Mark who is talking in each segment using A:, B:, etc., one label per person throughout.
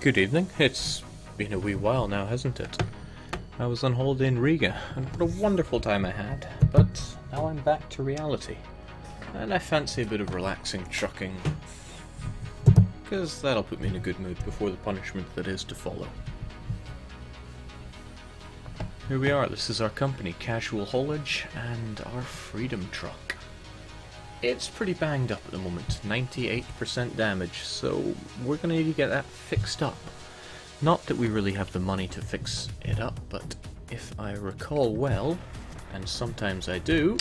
A: Good evening. It's been a wee while now, hasn't it? I was on holiday in Riga, and what a wonderful time I had, but now I'm back to reality. And I fancy a bit of relaxing trucking, because that'll put me in a good mood before the punishment that is to follow. Here we are, this is our company, Casual Haulage, and our Freedom Truck. It's pretty banged up at the moment, 98% damage, so we're going to need to get that fixed up. Not that we really have the money to fix it up, but if I recall well, and sometimes I do,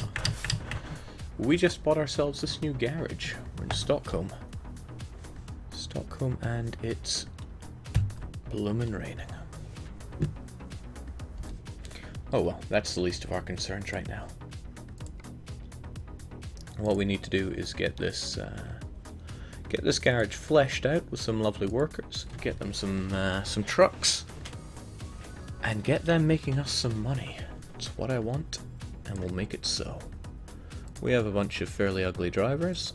A: we just bought ourselves this new garage. We're in Stockholm. And it's bloomin' raining. Oh well, that's the least of our concerns right now. What we need to do is get this garage fleshed out with some lovely workers, get them some trucks, and get them making us some money. It's what I want, and we'll make it so. We have a bunch of fairly ugly drivers.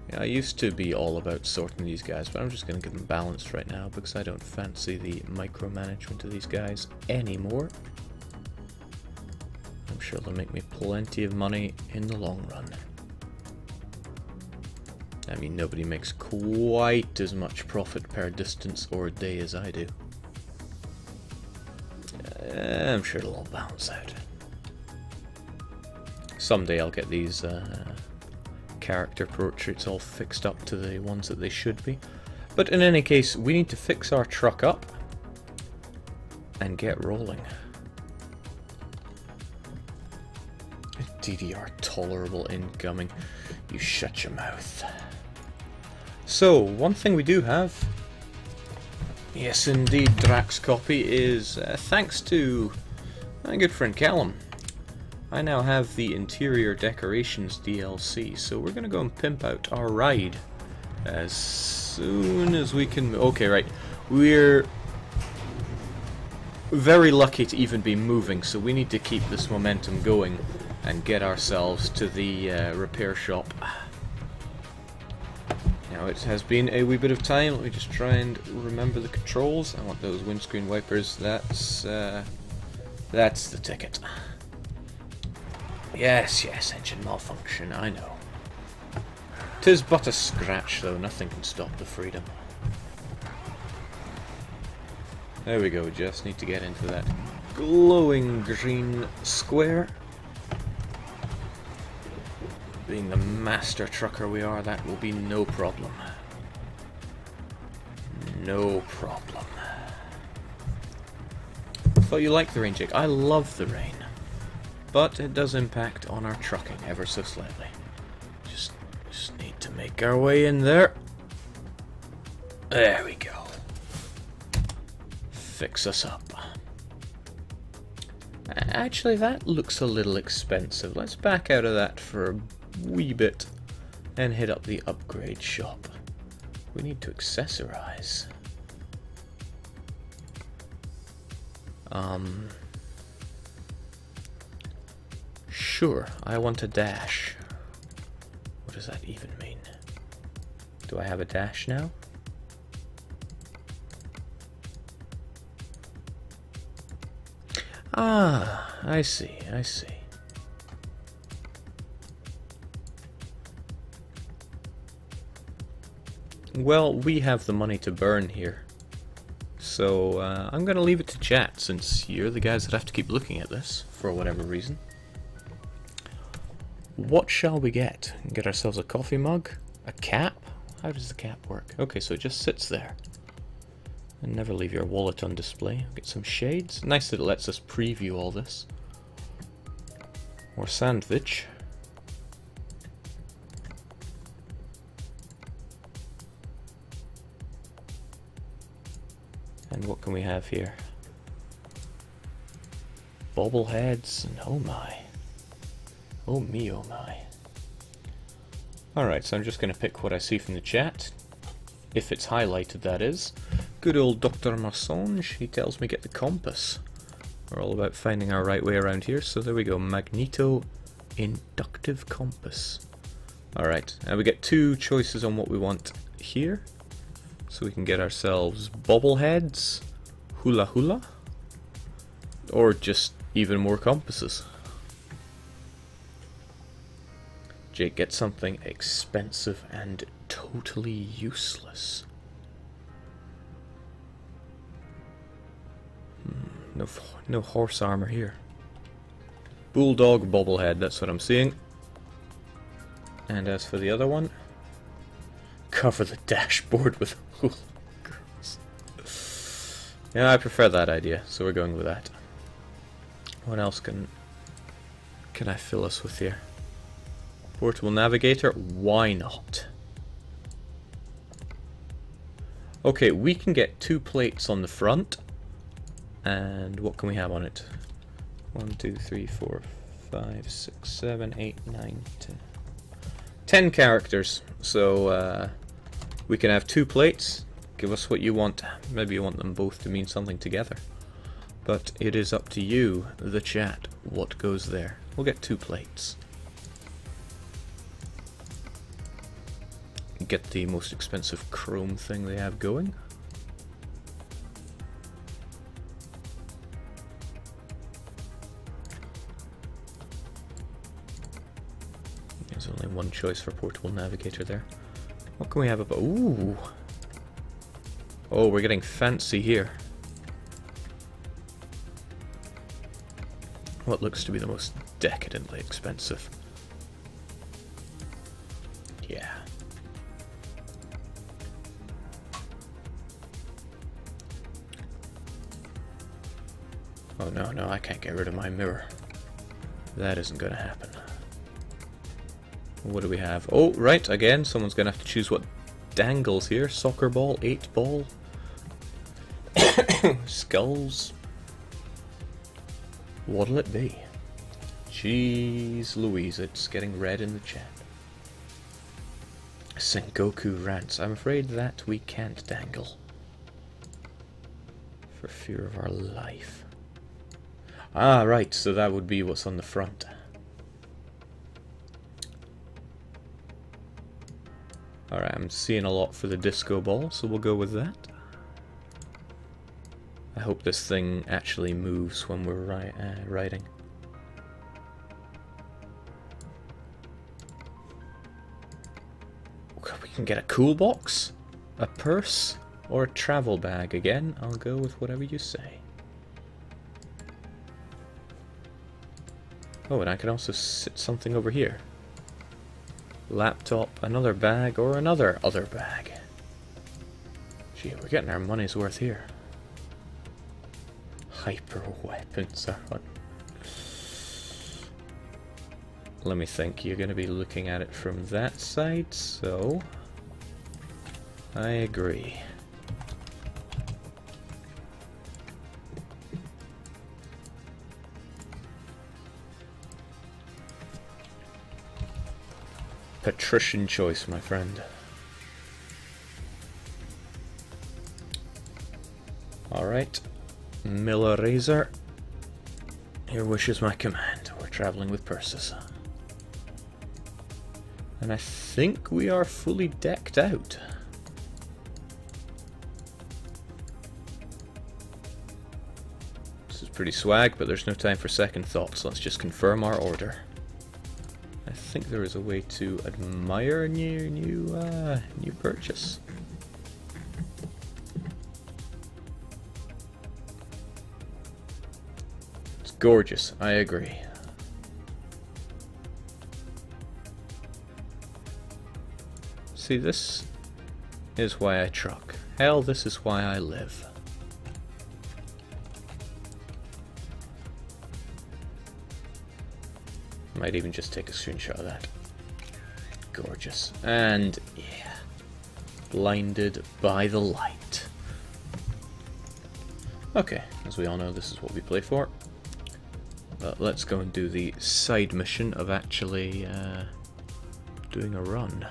A: Yeah, I used to be all about sorting these guys, but I'm just going to give them balance right now because I don't fancy the micromanagement of these guys anymore. I'm sure they'll make me plenty of money in the long run. I mean, nobody makes quite as much profit per distance or day as I do. I'm sure it'll all balance out. Someday I'll get these character portraits all fixed up to the ones that they should be. But in any case, we need to fix our truck up and get rolling. DDR tolerable incoming. You shut your mouth. So, one thing we do have, yes indeed, Drax copy, is thanks to my good friend Callum. I now have the interior decorations DLC, so we're going to go and pimp out our ride as soon as we can. Okay, right. We're very lucky to even be moving, so we need to keep this momentum going and get ourselves to the repair shop. Now it has been a wee bit of time. Let me just try and remember the controls. I want those windscreen wipers. That's the ticket. Yes, engine malfunction, I know. 'Tis but a scratch though, nothing can stop the freedom. There we go, just need to get into that glowing green square. Being the master trucker we are, that will be no problem. No problem. Thought you liked the rain, Jake. I love the rain. But it does impact on our trucking ever so slightly. Just need to make our way in there. There we go. Fix us up. Actually, that looks a little expensive. Let's back out of that for a wee bit and hit up the upgrade shop. We need to accessorize. Sure, I want a dash. What does that even mean? Do I have a dash now? Ah, I see. Well, we have the money to burn here. So, I'm going to leave it to chat, since you're the guys that have to keep looking at this, for whatever reason. What shall we get? Get ourselves a coffee mug? A cap? How does the cap work? Okay, so it just sits there. And never leave your wallet on display. Get some shades. Nice that it lets us preview all this. More sandwich. And what can we have here? Bobbleheads and oh my. Oh me, oh my. Alright, so I'm just going to pick what I see from the chat. If it's highlighted, that is. Good old Dr. Massange, he tells me get the compass. We're all about finding our right way around here, so there we go. Magneto Inductive Compass. Alright, and we get two choices on what we want here. So we can get ourselves bobbleheads, hula hula, or just even more compasses. Jake, get something expensive and totally useless. No horse armor here. Bulldog bobblehead, that's what I'm seeing. And as for the other one, cover the dashboard with hula girls. Yeah, I prefer that idea, so we're going with that. What else can I fill us with here? Portable navigator, why not? Okay, we can get 2 plates on the front. And what can we have on it? 1, 2, 3, 4, 5, 6, 7, 8, 9, 10. 10 characters. So we can have 2 plates. Give us what you want. Maybe you want them both to mean something together. But it is up to you, the chat, what goes there. We'll get 2 plates. Get the most expensive chrome thing they have going. There's only one choice for portable navigator there. What can we have about? Ooh! Oh, we're getting fancy here. What looks to be the most decadently expensive? Yeah. Oh no, I can't get rid of my mirror. That isn't gonna happen. What do we have? Oh, right, again, someone's gonna have to choose what dangles here. Soccer ball, 8 ball. Skulls. What'll it be? Jeez Louise, it's getting red in the chat. Sengoku rants. I'm afraid that we can't dangle. For fear of our life. Ah, right, so that would be what's on the front. Alright, I'm seeing a lot for the disco ball, so we'll go with that. I hope this thing actually moves when we're riding. We can get a cool box, a purse, or a travel bag. Again, I'll go with whatever you say. Oh, and I can also sit something over here. Laptop, another bag, or another other bag. Gee, we're getting our money's worth here. Hyper weapons are on. Let me think, you're going to be looking at it from that side, so I agree. Patrician choice, my friend. Alright. Miller Razor. Your wish is my command. We're traveling with purses. And I think we are fully decked out. This is pretty swag, but there's no time for second thoughts. Let's just confirm our order. I think there is a way to admire a new purchase. It's gorgeous, I agree. See, this is why I truck. Hell, this is why I live. Might even just take a screenshot of that. Gorgeous. And, yeah. Blinded by the light. Okay, as we all know, this is what we play for. But let's go and do the side mission of actually doing a run.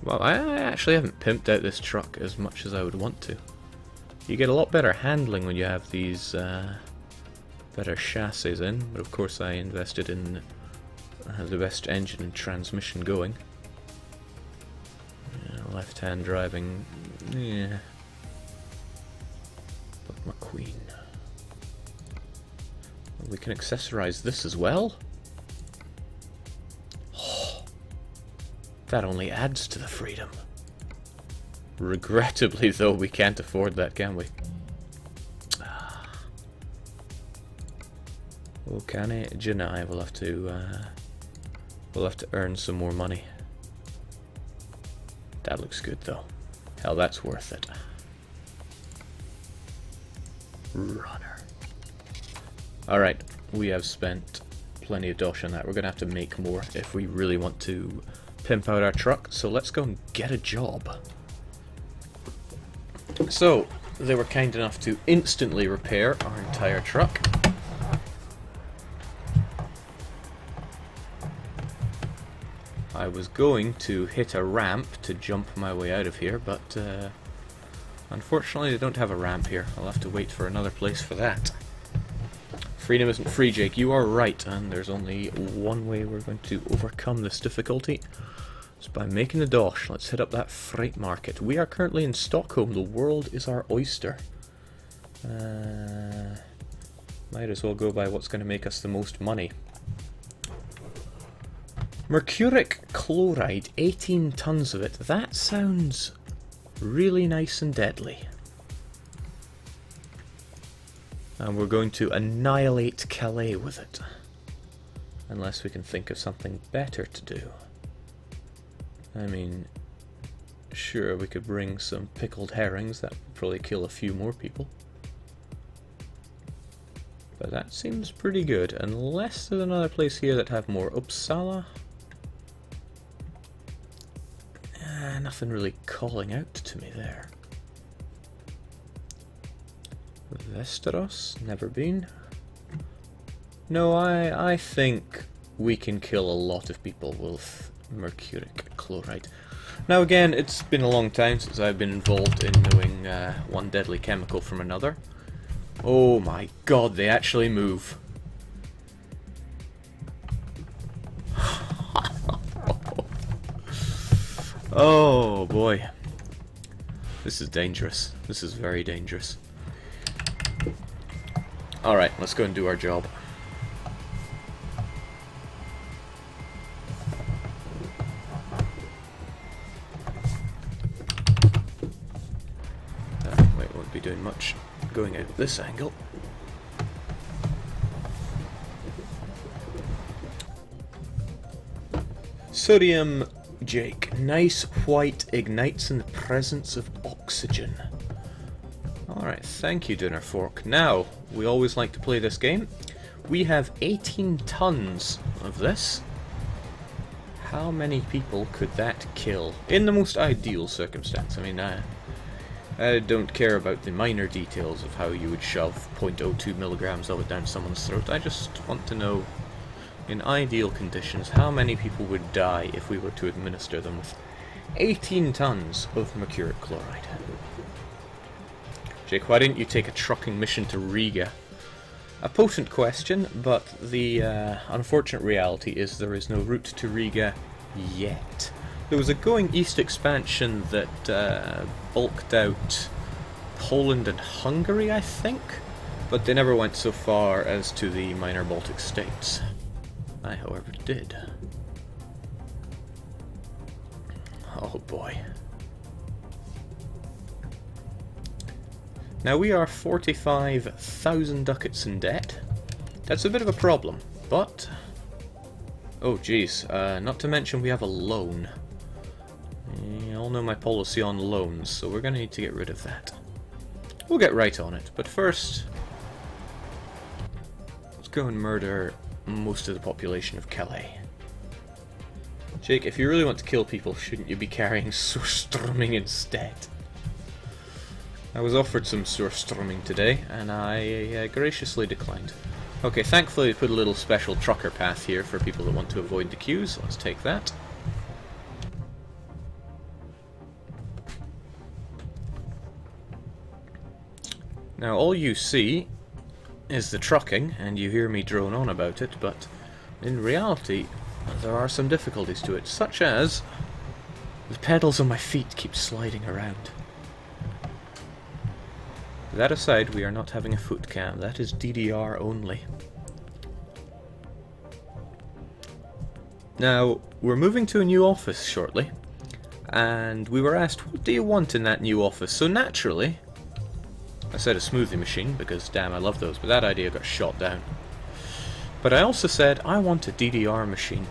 A: Well, I actually haven't pimped out this truck as much as I would want to. You get a lot better handling when you have these better chassis in, but of course I invested in the best engine and transmission going. left-hand driving. Yeah. But McQueen. We can accessorize this as well. Oh, that only adds to the freedom. Regrettably, though, we can't afford that, can we? Oh, can I? Janai, we'll have to earn some more money. That looks good, though. Hell, that's worth it. Runner. Alright, we have spent plenty of dosh on that. We're going to have to make more if we really want to pimp out our truck. So let's go and get a job. So, they were kind enough to instantly repair our entire truck. I was going to hit a ramp to jump my way out of here, but unfortunately they don't have a ramp here. I'll have to wait for another place for that. Freedom isn't free, Jake. You are right, and there's only one way we're going to overcome this difficulty. It's by making the dosh. Let's hit up that freight market. We are currently in Stockholm. The world is our oyster. Might as well go by what's going to make us the most money. Mercuric chloride, 18 tons of it. That sounds really nice and deadly. And we're going to annihilate Calais with it. Unless we can think of something better to do. I mean, sure, we could bring some pickled herrings. That would probably kill a few more people. But that seems pretty good. Unless there's another place here that have more. Uppsala. Nothing really calling out to me there. Västerås, never been. No, I think we can kill a lot of people with mercuric chloride. Now again, it's been a long time since I've been involved in knowing one deadly chemical from another. Oh my god, they actually move. Oh boy. This is dangerous. This is very dangerous. Alright, let's go and do our job. Wait, won't be doing much going out this angle. Sodium Jake. Nice white, ignites in the presence of oxygen. Alright, thank you, Dinner Fork. Now, we always like to play this game. We have 18 tons of this. How many people could that kill? In the most ideal circumstance. I mean, I don't care about the minor details of how you would shove 0.02 milligrams of it down someone's throat. I just want to know, in ideal conditions, how many people would die if we were to administer them with 18 tons of mercuric chloride. Jake, why didn't you take a trucking mission to Riga? A potent question, but the unfortunate reality is there is no route to Riga yet. There was a going east expansion that bulked out Poland and Hungary, I think, but they never went so far as to the minor Baltic states. I, however, did. Oh boy. Now we are 45,000 ducats in debt. That's a bit of a problem, but... oh geez, not to mention we have a loan. You all know my policy on loans, so we're going to need to get rid of that. We'll get right on it, but first... let's go and murder most of the population of Calais. Jake, if you really want to kill people, shouldn't you be carrying surströmming instead? I was offered some surströmming today, and I graciously declined. Okay, thankfully they put a little special trucker path here for people that want to avoid the queues. Let's take that. Now all you see is the trucking, and you hear me drone on about it, but in reality there are some difficulties to it, such as the pedals on my feet keep sliding around. That aside, we are not having a foot cam. That is DDR only. Now, we're moving to a new office shortly, and we were asked, what do you want in that new office? So naturally, I said a smoothie machine, because damn, I love those, but that idea got shot down. But I also said, I want a DDR machine.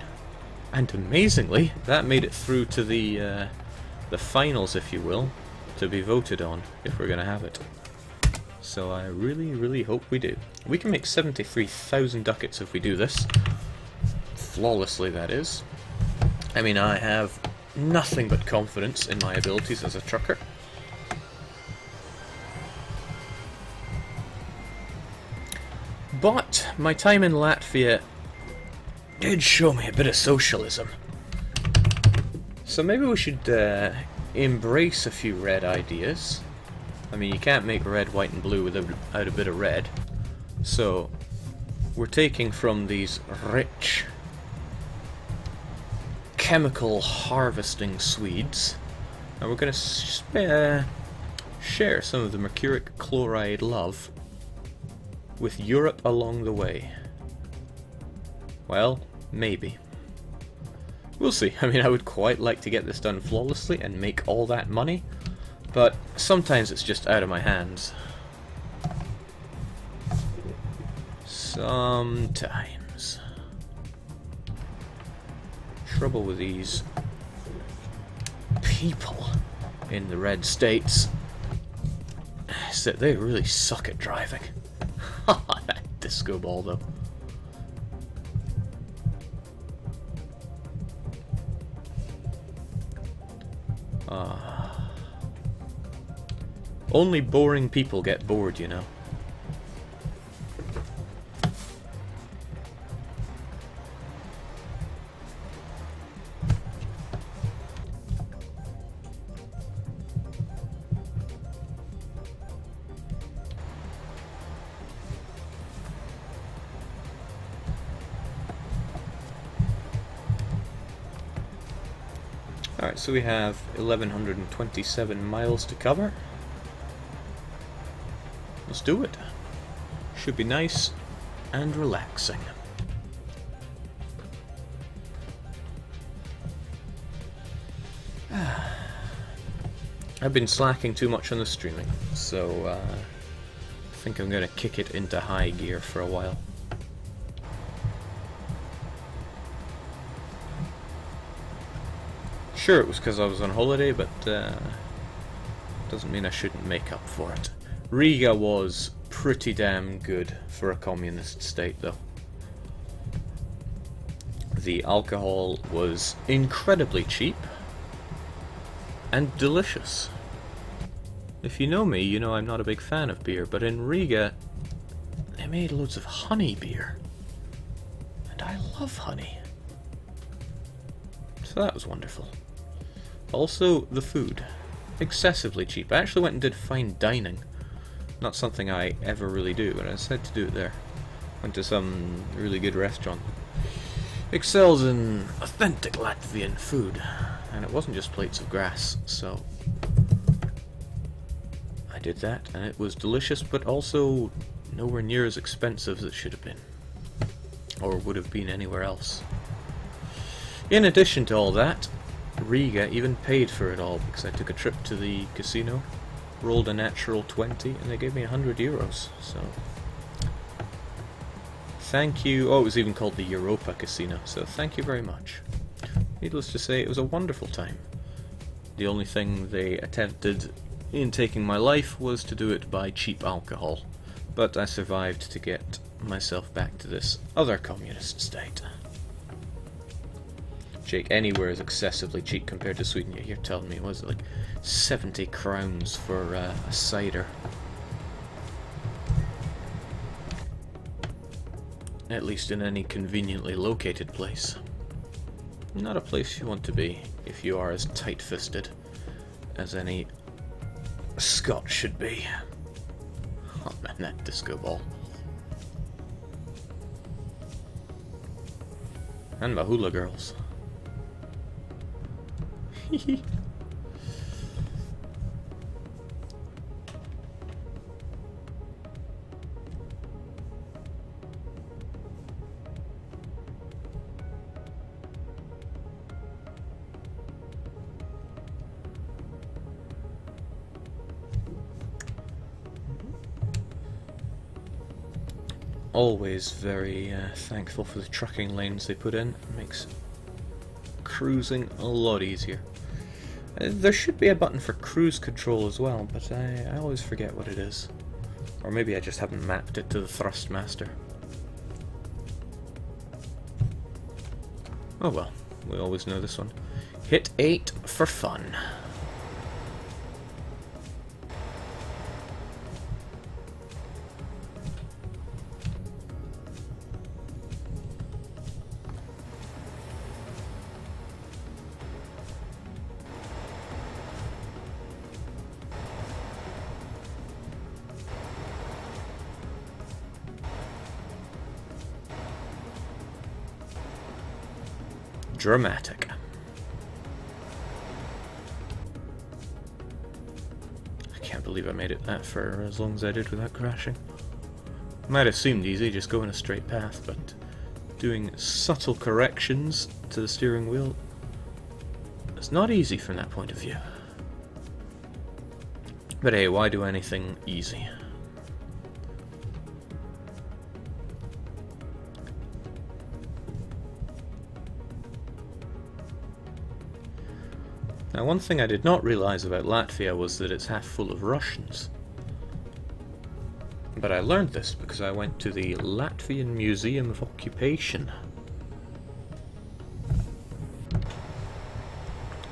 A: And amazingly, that made it through to the finals, if you will, to be voted on, if we're going to have it. So I really, really hope we do. We can make 73,000 ducats if we do this. Flawlessly, that is. I mean, I have nothing but confidence in my abilities as a trucker. But my time in Latvia did show me a bit of socialism. So maybe we should embrace a few red ideas. I mean, you can't make red, white and blue without a bit of red. So we're taking from these rich chemical harvesting Swedes, and we're going to share some of the mercuric chloride love with Europe along the way. Well, maybe. We'll see. I mean, I would quite like to get this done flawlessly and make all that money, but sometimes it's just out of my hands. Sometimes. Trouble with these people in the red states is that they really suck at driving. That disco ball, though. Only boring people get bored, you know. Alright, so we have 1,127 miles to cover. Let's do it. Should be nice and relaxing. I've been slacking too much on the streaming, so I think I'm going to kick it into high gear for a while. Sure, it was because I was on holiday, but doesn't mean I shouldn't make up for it. Riga was pretty damn good for a communist state, though. The alcohol was incredibly cheap and delicious. If you know me, you know I'm not a big fan of beer, but in Riga they made loads of honey beer. And I love honey. So that was wonderful. Also, the food. Excessively cheap. I actually went and did fine dining. Not something I ever really do, but I decided to do it there. Went to some really good restaurant. Excels in authentic Latvian food. And it wasn't just plates of grass, so I did that, and it was delicious, but also nowhere near as expensive as it should have been. Or would have been anywhere else. In addition to all that, Riga even paid for it all, because I took a trip to the casino, rolled a natural 20, and they gave me 100 euros, so thank you. Oh, it was even called the Europa Casino, so thank you very much. Needless to say, it was a wonderful time. The only thing they attempted in taking my life was to do it by cheap alcohol, but I survived to get myself back to this other communist state. Jake, anywhere is excessively cheap compared to Sweden. You're telling me, was it like 70 crowns for a cider? At least in any conveniently located place. Not a place you want to be if you are as tight-fisted as any Scot should be. Oh man, that disco ball. And my hula girls. Always very thankful for the trucking lanes they put in. It makes cruising a lot easier. There should be a button for cruise control as well, but I always forget what it is. Or maybe I just haven't mapped it to the Thrustmaster. Oh well, we always know this one. Hit 8 for fun. Dramatic. I can't believe I made it that far as long as I did without crashing. Might have seemed easy just going a straight path, but doing subtle corrections to the steering wheel is not easy from that point of view. But hey, why do anything easy? Now, one thing I did not realize about Latvia was that it's half full of Russians. But I learned this because I went to the Latvian Museum of Occupation.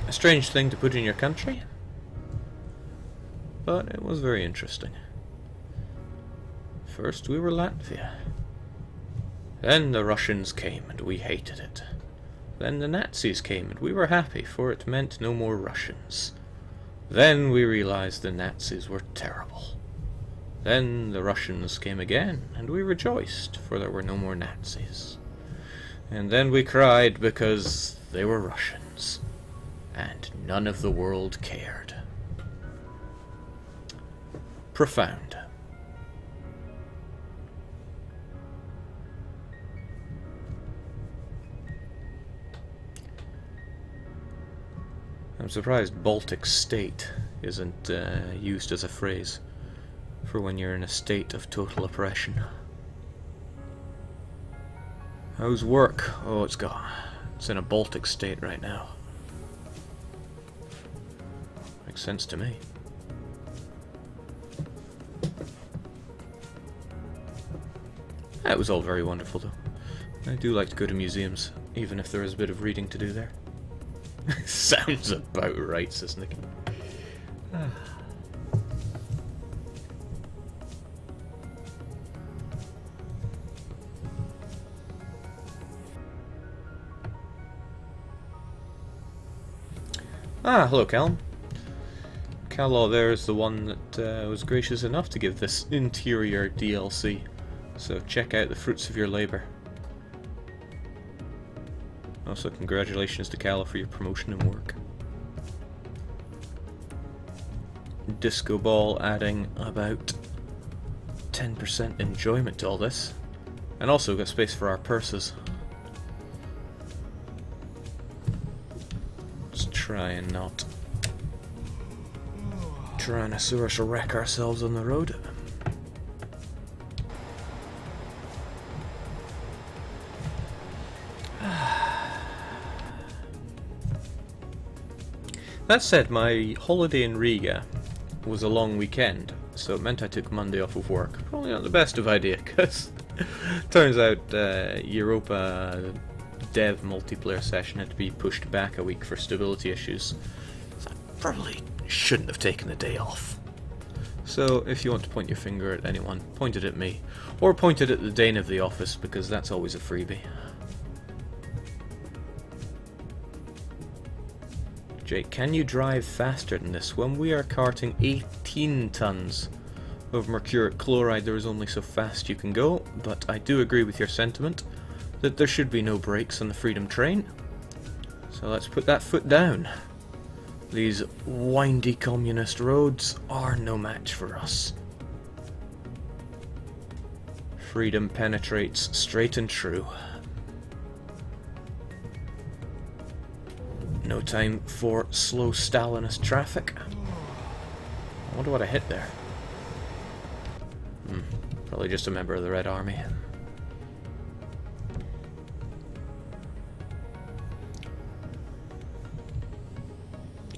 A: A strange thing to put in your country, but it was very interesting. First we were Latvia. Then the Russians came and we hated it. Then the Nazis came and we were happy, for it meant no more Russians. Then we realized the Nazis were terrible. Then the Russians came again and we rejoiced, for there were no more Nazis. And then we cried because they were Russians, and none of the world cared. Profound. I'm surprised Baltic state isn't used as a phrase for when you're in a state of total oppression. How's work? Oh, it's in a Baltic state right now. Makes sense to me. That was all very wonderful though. I do like to go to museums, even if there is a bit of reading to do there. Sounds about right, says Nicky. Hello Callum. Callum there is the one that was gracious enough to give this interior DLC. So check out the fruits of your labour. Also, congratulations to Calla for your promotion and work. Disco Ball adding about 10% enjoyment to all this. And also got space for our purses. Let's try and not Tyrannosaurus wreck ourselves on the road. That said, my holiday in Riga was a long weekend, so it meant I took Monday off of work. Probably not the best of idea, because turns out Europa dev multiplayer session had to be pushed back a week for stability issues. So I probably shouldn't have taken the day off. So if you want to point your finger at anyone, point it at me. Or point it at the Dane of the office, because that's always a freebie. Jake, can you drive faster than this? When we are carting 18 tons of mercuric chloride, there is only so fast you can go, but I do agree with your sentiment that there should be no brakes on the Freedom train. So let's put that foot down. These windy communist roads are no match for us. Freedom penetrates straight and true. No time for slow Stalinist traffic. I wonder what I hit there. Probably just a member of the Red Army.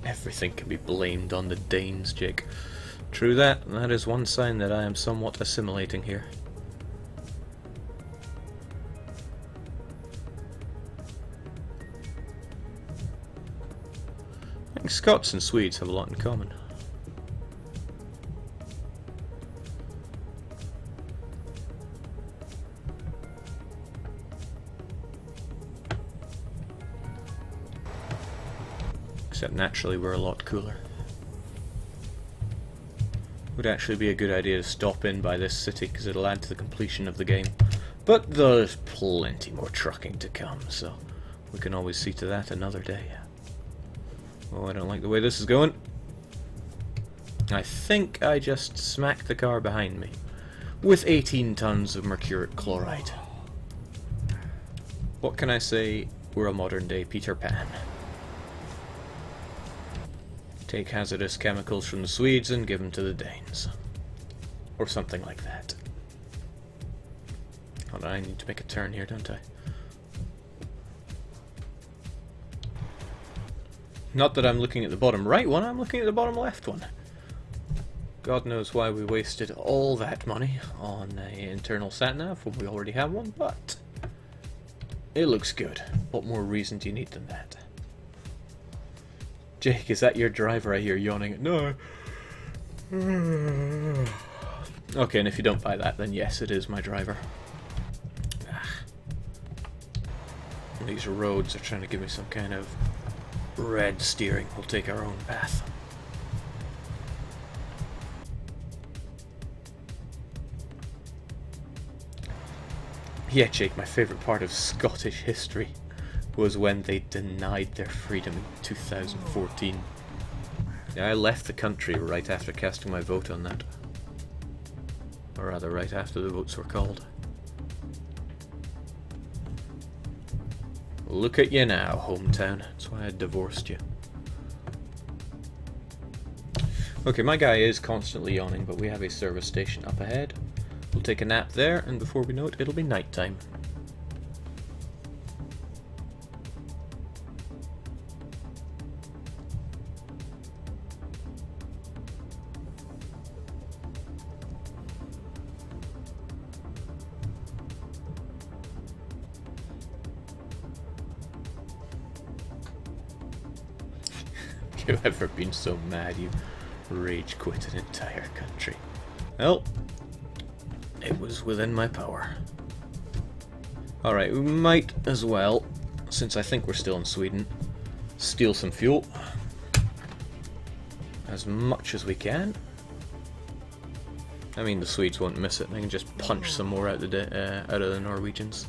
A: Everything can be blamed on the Danes, Jake. True that, and that is one sign that I am somewhat assimilating here. I think Scots and Swedes have a lot in common. Except naturally we're a lot cooler. Would actually be a good idea to stop in by this city because it'll add to the completion of the game. But there's plenty more trucking to come, so we can always see to that another day. Oh, I don't like the way this is going. I think I just smacked the car behind me with 18 tons of mercuric chloride. What can I say? We're a modern day Peter Pan. Take hazardous chemicals from the Swedes and give them to the Danes. Or something like that. Hold on, I need to make a turn here, don't I? Not that I'm looking at the bottom right one, I'm looking at the bottom left one. God knows why we wasted all that money on an internal sat-nav when we already have one, but it looks good. What more reason do you need than that? Jake, is that your driver? I hear yawning. No. Okay, and if you don't buy that, then yes, it is my driver. These roads are trying to give me some kind of red steering. We'll take our own path. Yeah, Jake, my favourite part of Scottish history was when they denied their freedom in 2014. Yeah, I left the country right after casting my vote on that. Or rather, right after the votes were called. Look at you now, hometown. That's why I divorced you. Okay, my guy is constantly yawning, but we have a service station up ahead. We'll take a nap there, and before we know it, it'll be night time. You ever been so mad you rage quit an entire country? Well, it was within my power. Alright, we might as well, since I think we're still in Sweden, steal some fuel. As much as we can. I mean, the Swedes won't miss it. They can just punch some more out of the Norwegians.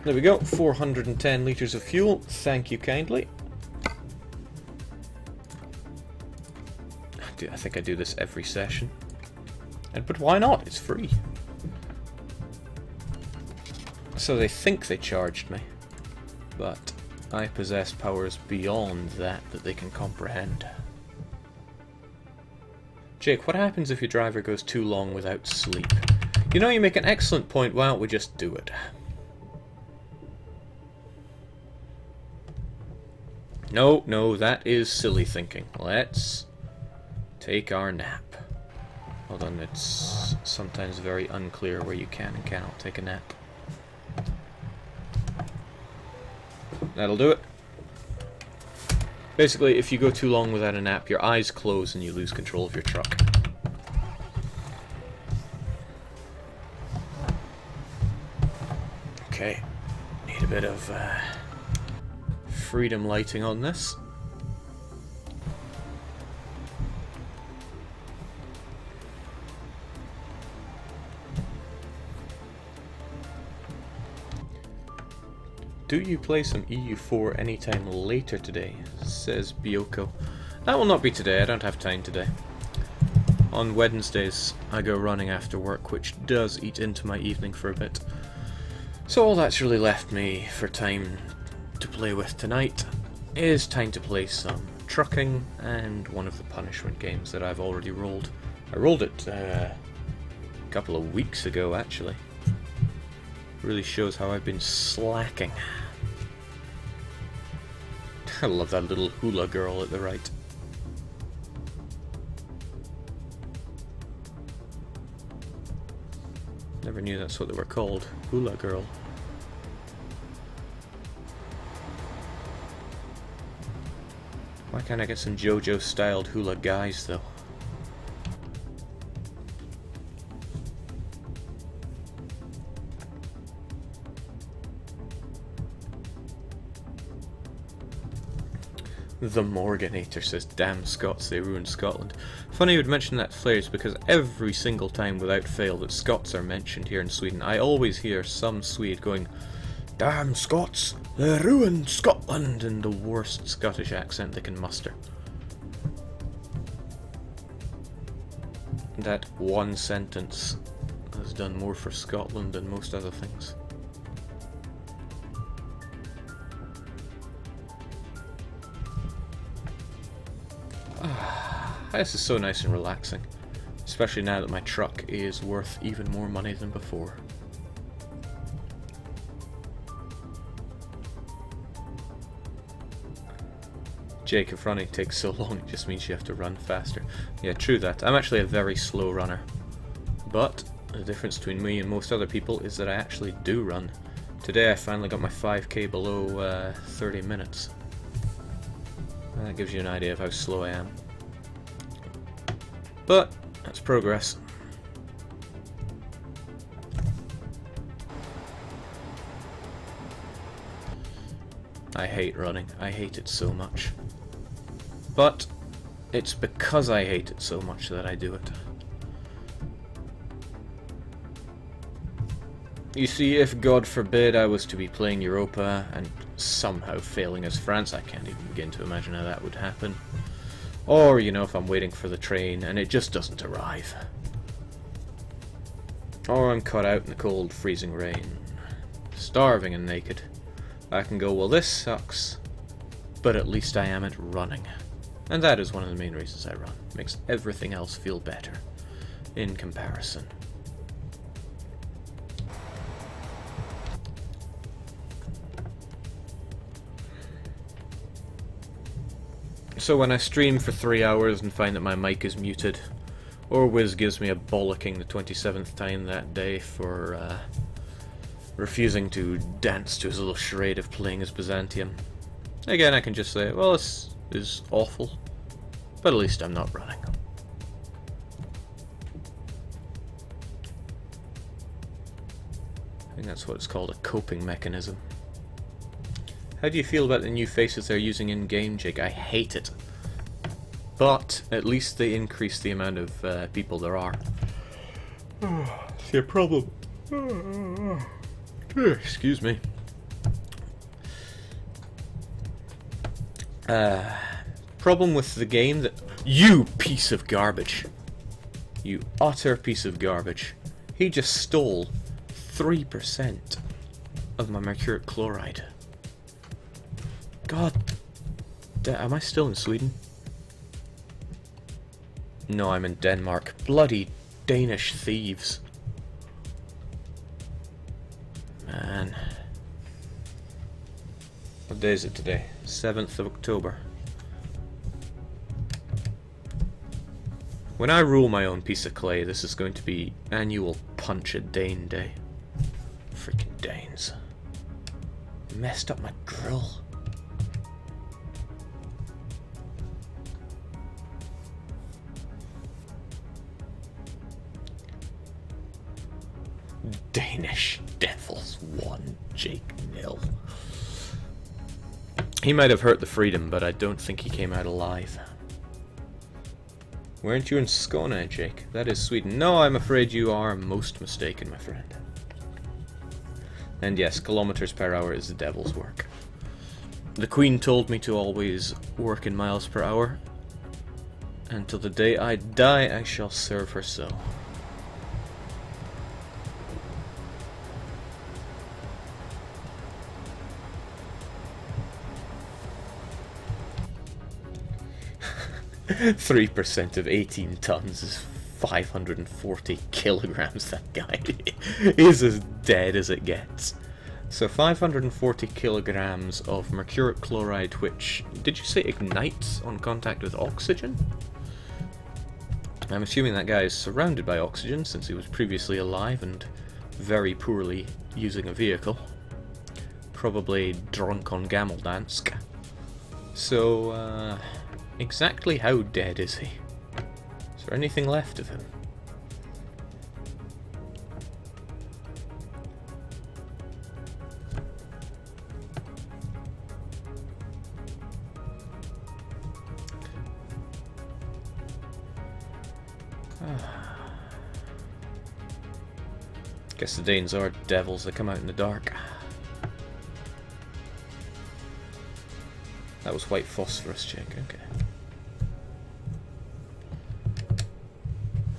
A: There we go, 410 litres of fuel. Thank you kindly. I think I do this every session. But why not? It's free. So they think they charged me, but I possess powers beyond that they can comprehend. Jake, what happens if your driver goes too long without sleep? You know, you make an excellent point. Why don't we just do it? No, no, that is silly thinking. Let's take our nap. Hold on, it's sometimes very unclear where you can and cannot take a nap. That'll do it. Basically, if you go too long without a nap, your eyes close and you lose control of your truck. Okay, need a bit of freedom lighting on this. Do you play some EU4 anytime later today? Says Bioko. That will not be today, I don't have time today. On Wednesdays I go running after work, which does eat into my evening for a bit. So all that's really left me for time to play with tonight is time to play some trucking and one of the punishment games that I've already rolled. I rolled it a couple of weeks ago actually. Really shows how I've been slacking. I love that little hula girl at the right. Never knew that's what they were called. Hula girl. Why can't I get some JoJo styled hula guys though? The Morganator says, damn Scots, they ruined Scotland. Funny you would mention that phrase because every single time without fail that Scots are mentioned here in Sweden, I always hear some Swede going, damn Scots, they ruined Scotland, in the worst Scottish accent they can muster. That one sentence has done more for Scotland than most other things. This is so nice and relaxing, especially now that my truck is worth even more money than before. Jake, if running takes so long, it just means you have to run faster. Yeah, true that. I'm actually a very slow runner, but the difference between me and most other people is that I actually do run. Today I finally got my 5k below 30 minutes. And that gives you an idea of how slow I am. But that's progress. I hate running. I hate it so much. But it's because I hate it so much that I do it. You see, if God forbid I was to be playing Europa and somehow failing as France, I can't even begin to imagine how that would happen. Or, you know, if I'm waiting for the train and it just doesn't arrive. Or I'm caught out in the cold, freezing rain, starving and naked. I can go, well, this sucks, but at least I am at running. And that is one of the main reasons I run. It makes everything else feel better in comparison. So when I stream for 3 hours and find that my mic is muted, or Wiz gives me a bollocking the 27th time that day for refusing to dance to his little charade of playing as Byzantium, again I can just say, well, this is awful, but at least I'm not running. I think that's what it's called, a coping mechanism. How do you feel about the new faces they're using in-game, Jake? I hate it. But at least they increase the amount of people there are. See a problem. Excuse me. Problem with the game that... You piece of garbage. You utter piece of garbage. He just stole 3% of my mercuric chloride. God, am I still in Sweden? No, I'm in Denmark. Bloody Danish thieves. Man. What day is it today? 7th of October. When I rule my own piece of clay, this is going to be annual Punch a Dane Day. Freaking Danes. Messed up my grill. Danish Devils 1, Jake 0. He might have hurt the freedom, but I don't think he came out alive. Weren't you in Skåne, Jake? That is Sweden. No, I'm afraid you are most mistaken, my friend. And yes, kilometers per hour is the devil's work. The Queen told me to always work in miles per hour. Until the day I die, I shall serve her so. %3 of 18 tons is 540 kilograms. That guy is as dead as it gets. So 540 kilograms of mercuric chloride, which, did you say ignites on contact with oxygen? I'm assuming that guy is surrounded by oxygen since he was previously alive and very poorly using a vehicle. Probably drunk on Gameldansk. So, exactly how dead is he? Is there anything left of him? Guess the Danes are devils, they come out in the dark. That was white phosphorus check, okay.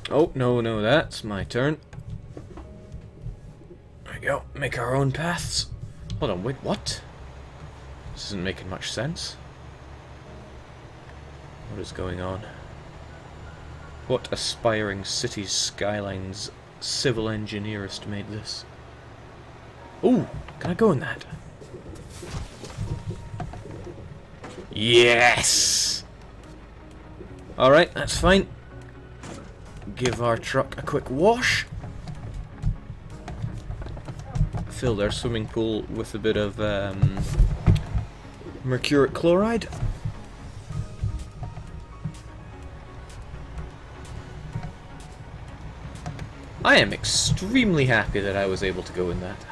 A: Oh, no, that's my turn. There we go, make our own paths. Hold on, wait, what? This isn't making much sense. What is going on? What aspiring city's skylines civil engineerist made this? Ooh, can I go in that? Yes! Alright, that's fine. Give our truck a quick wash. Fill their swimming pool with a bit of mercuric chloride. I am extremely happy that I was able to go in that.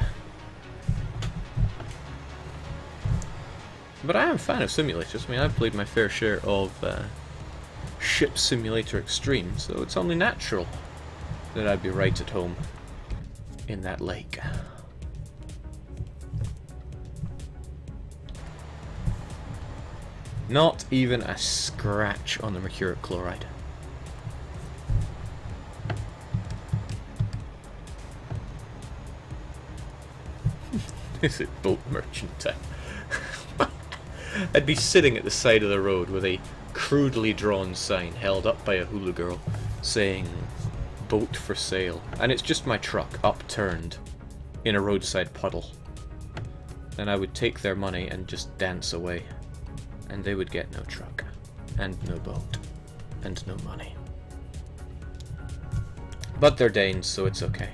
A: But I am a fan of simulators. I mean, I've played my fair share of Ship Simulator Extreme, so it's only natural that I'd be right at home in that lake. Not even a scratch on the mercuric chloride. Is it boat merchant time? I'd be sitting at the side of the road with a crudely drawn sign held up by a hula girl saying boat for sale, and it's just my truck upturned in a roadside puddle, and I would take their money and just dance away, and they would get no truck and no boat and no money. But they're Danes, so it's okay.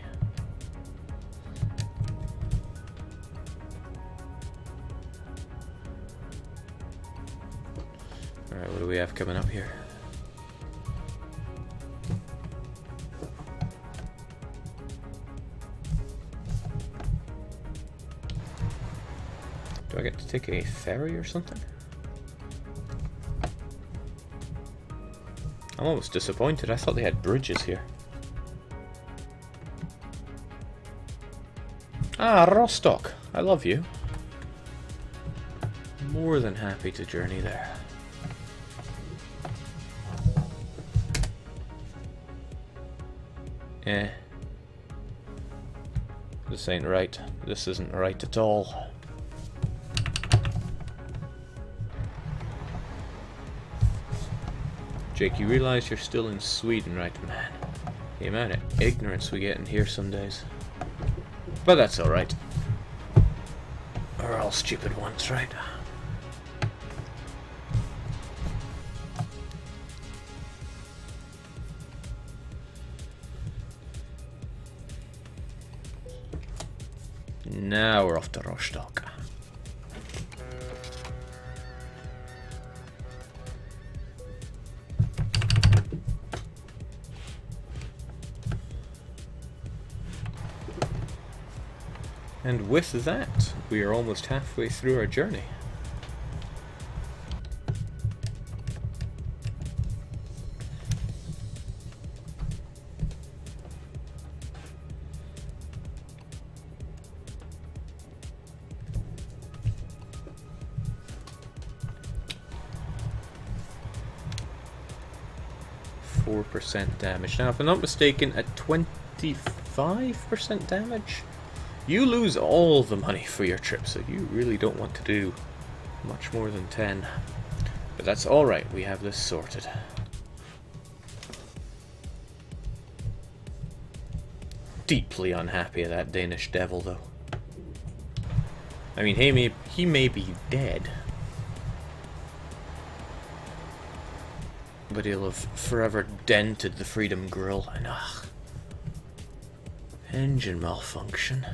A: Alright, what do we have coming up here? Do I get to take a ferry or something? I'm almost disappointed. I thought they had bridges here. Ah, Rostock! I love you. More than happy to journey there. Eh. This ain't right. This isn't right at all. Jake, you realise you're still in Sweden, right, man? The amount of ignorance we get in here some days. But that's alright. We're all stupid once, right? Now we're off to Rostock. And with that, we are almost halfway through our journey. 24% damage. Now, if I'm not mistaken, at 25% damage, you lose all the money for your trip, so you really don't want to do much more than 10. But that's alright, we have this sorted. Deeply unhappy at that Danish devil, though. I mean, he may be dead, but he'll have forever dented the Freedom Grill, and engine malfunction.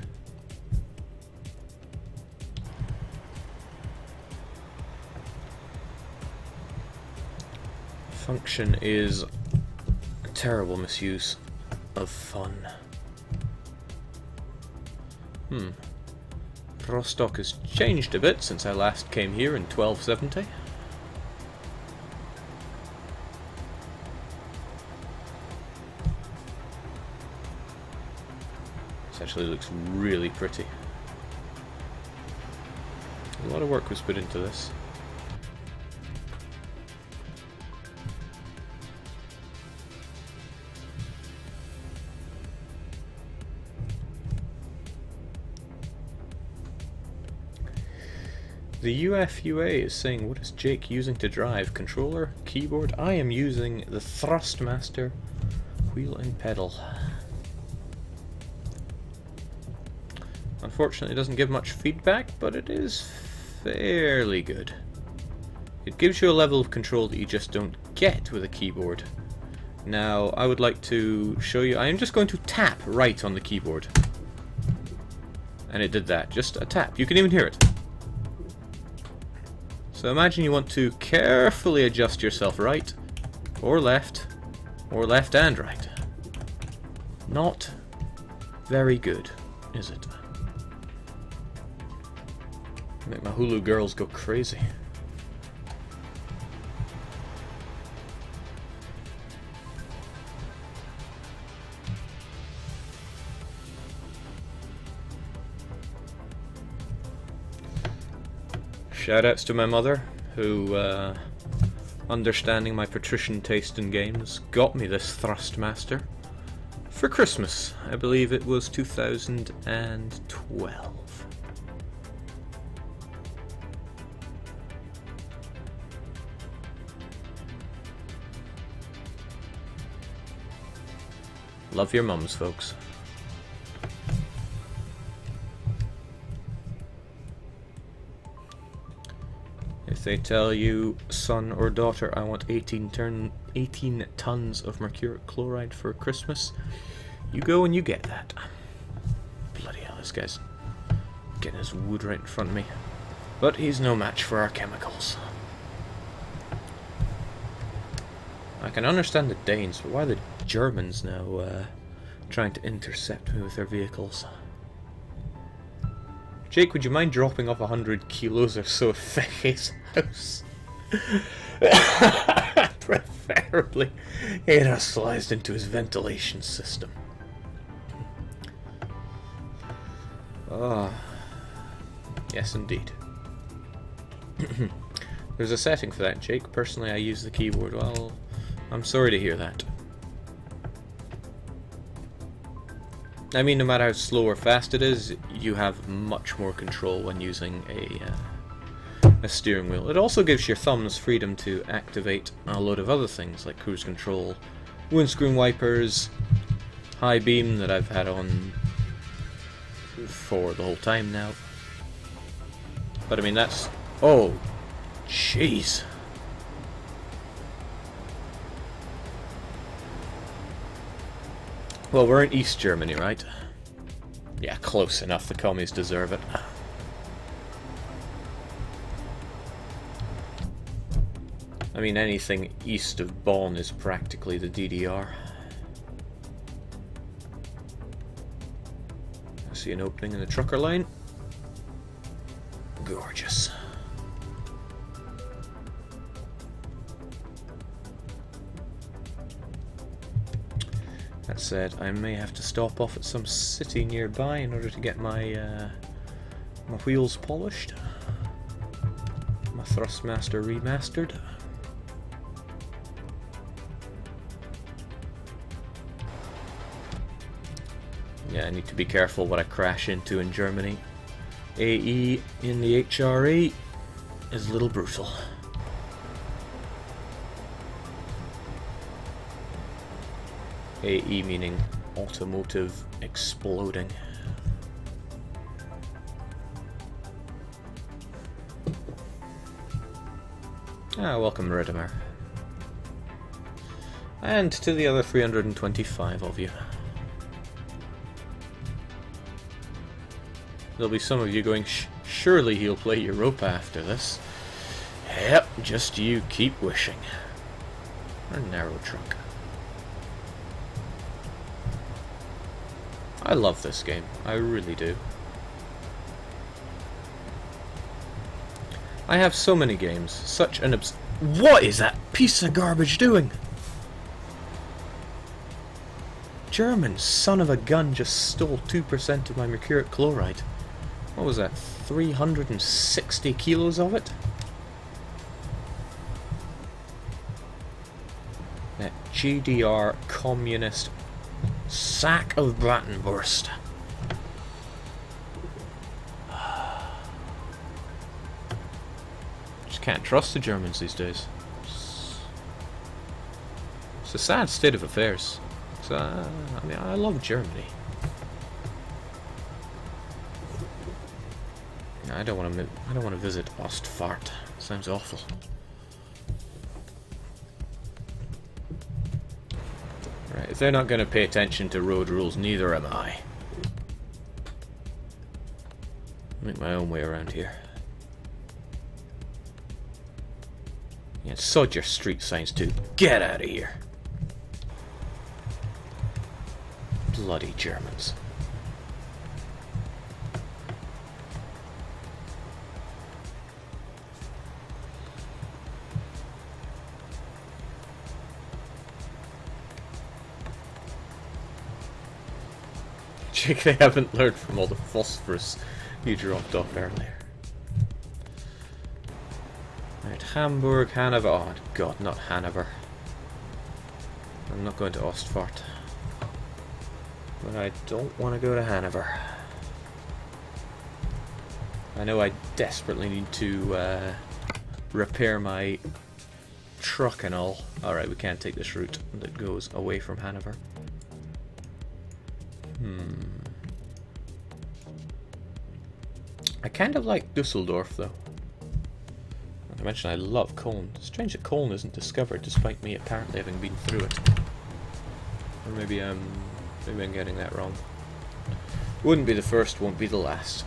A: Function is a terrible misuse of fun. Rostock has changed a bit since I last came here in 1270. This actually looks really pretty. A lot of work was put into this. The UFUA is saying, what is Jake using to drive? Controller? Keyboard? I am using the Thrustmaster wheel and pedal. Unfortunately, it doesn't give much feedback, but it is fairly good. It gives you a level of control that you just don't get with a keyboard. Now, I would like to show you, I am just going to tap right on the keyboard. And it did that, just a tap. You can even hear it. So imagine you want to carefully adjust yourself right, or left and right. Not very good, is it? Make my Hulu girls go crazy. Shoutouts to my mother, who, understanding my patrician taste in games, got me this Thrustmaster for Christmas. I believe it was 2012. Love your mums, folks. If they tell you, son or daughter, I want 18 tons of mercuric chloride for Christmas, you go and you get that. Bloody hell, this guy's getting his wood right in front of me. But he's no match for our chemicals. I can understand the Danes, but why are the Germans now trying to intercept me with their vehicles? Jake, would you mind dropping off 100 kilos or so of Feche's house? Preferably aerosolized into his ventilation system. Ah, yes indeed. There's a setting for that, Jake. Personally, I use the keyboard. Well, I'm sorry to hear that. I mean, no matter how slow or fast it is, you have much more control when using a steering wheel. It also gives your thumbs freedom to activate a load of other things, like cruise control, windscreen wipers, high beam that I've had on for the whole time now. But I mean, that's... oh, jeez. Well, we're in East Germany, right? Yeah, close enough. The commies deserve it. I mean, anything east of Bonn is practically the DDR. I see an opening in the trucker line. Gorgeous. That said, I may have to stop off at some city nearby in order to get my my wheels polished, my Thrustmaster remastered. Yeah, I need to be careful what I crash into in Germany. AE in the HRE is a little brutal. AE meaning automotive exploding. Ah, welcome Riddimer. And to the other 325 of you. There'll be some of you going, surely he'll play Europa after this. Yep, just you keep wishing. A narrow truck. I love this game, I really do. I have so many games, such an What is that piece of garbage doing? German son of a gun just stole 2% of my mercuric chloride. What was that, 360 kilos of it? That GDR communist sack of Bratwurst. Just can't trust the Germans these days. It's a sad state of affairs. So, I mean, I love Germany. I don't want to visit Ostfart. Sounds awful. Right, if they're not going to pay attention to road rules, neither am I. Make my own way around here. Yeah, sod your street signs too. Get out of here. Bloody Germans. Jake, they haven't learned from all the phosphorus you dropped off earlier. Right, Hamburg, Hanover. Oh god, not Hanover. I'm not going to Ostfart. But I don't want to go to Hanover. I know I desperately need to repair my truck and all. Alright, we can't take this route that goes away from Hanover. I kind of like Dusseldorf though. Not to mention I love Cologne. Strange that Cologne isn't discovered despite me apparently having been through it. Or maybe I'm getting that wrong. Wouldn't be the first, won't be the last.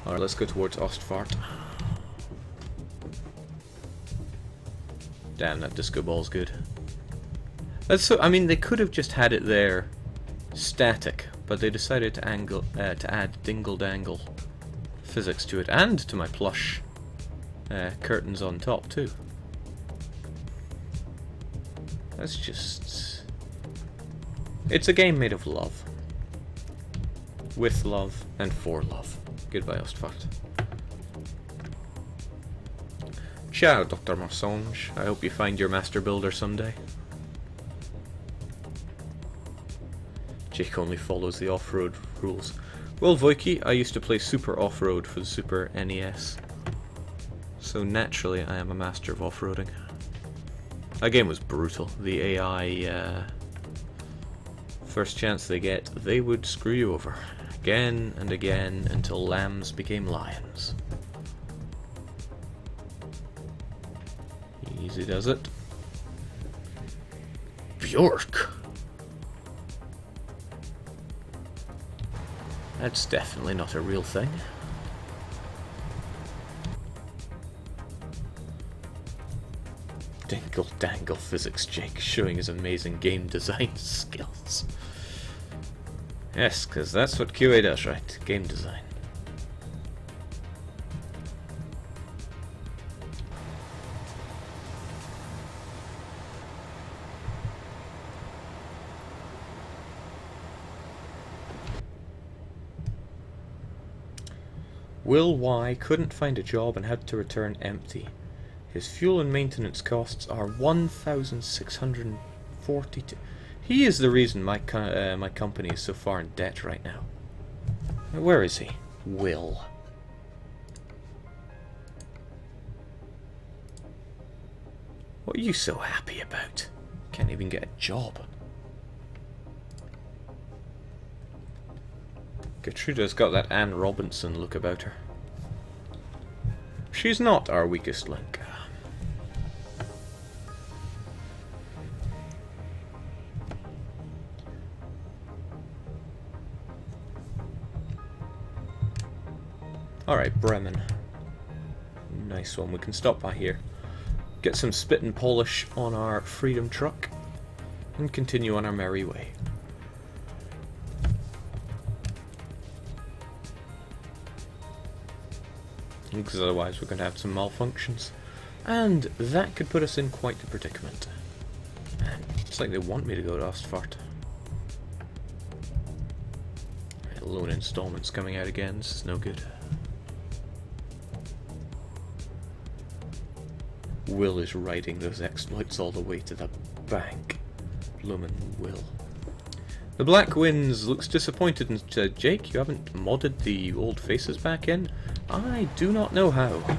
A: Alright, let's go towards Ostfart. Damn, that disco ball's good. That's so, I mean, they could have just had it there static, but they decided to add dingle-dangle physics to it, and to my plush curtains on top too. That's just... It's a game made of love. With love and for love. Goodbye, Ostfart. Ciao, Dr. Marsonge. I hope you find your master builder someday. Jake only follows the off-road rules. Well, Voiki, I used to play Super Off-Road for the Super NES. So naturally, I am a master of off-roading. That game was brutal. The AI, first chance they get, they would screw you over. Again and again until lambs became lions. Easy does it. Bjork! That's definitely not a real thing. Dingle dangle physics Jake showing his amazing game design skills. Yes, because that's what QA does, right? Game design. Will Y couldn't find a job and had to return empty. His fuel and maintenance costs are 1,642. He is the reason my company is so far in debt right now. Where is he? Will. What are you so happy about? Can't even get a job. Gertruda's got that Anne Robinson look about her. She's not our weakest link. Alright, Bremen. Nice one. We can stop by here. Get some spit and polish on our freedom truck. And continue on our merry way. Because otherwise we're going to have some malfunctions. And that could put us in quite the predicament. And it's like they want me to go to Ostfart. Loan installments coming out again. This is no good. Will is writing those exploits all the way to the bank. Bloomin' Will. The Black Winds looks disappointed and said, Jake, you haven't modded the old faces back in? I do not know how.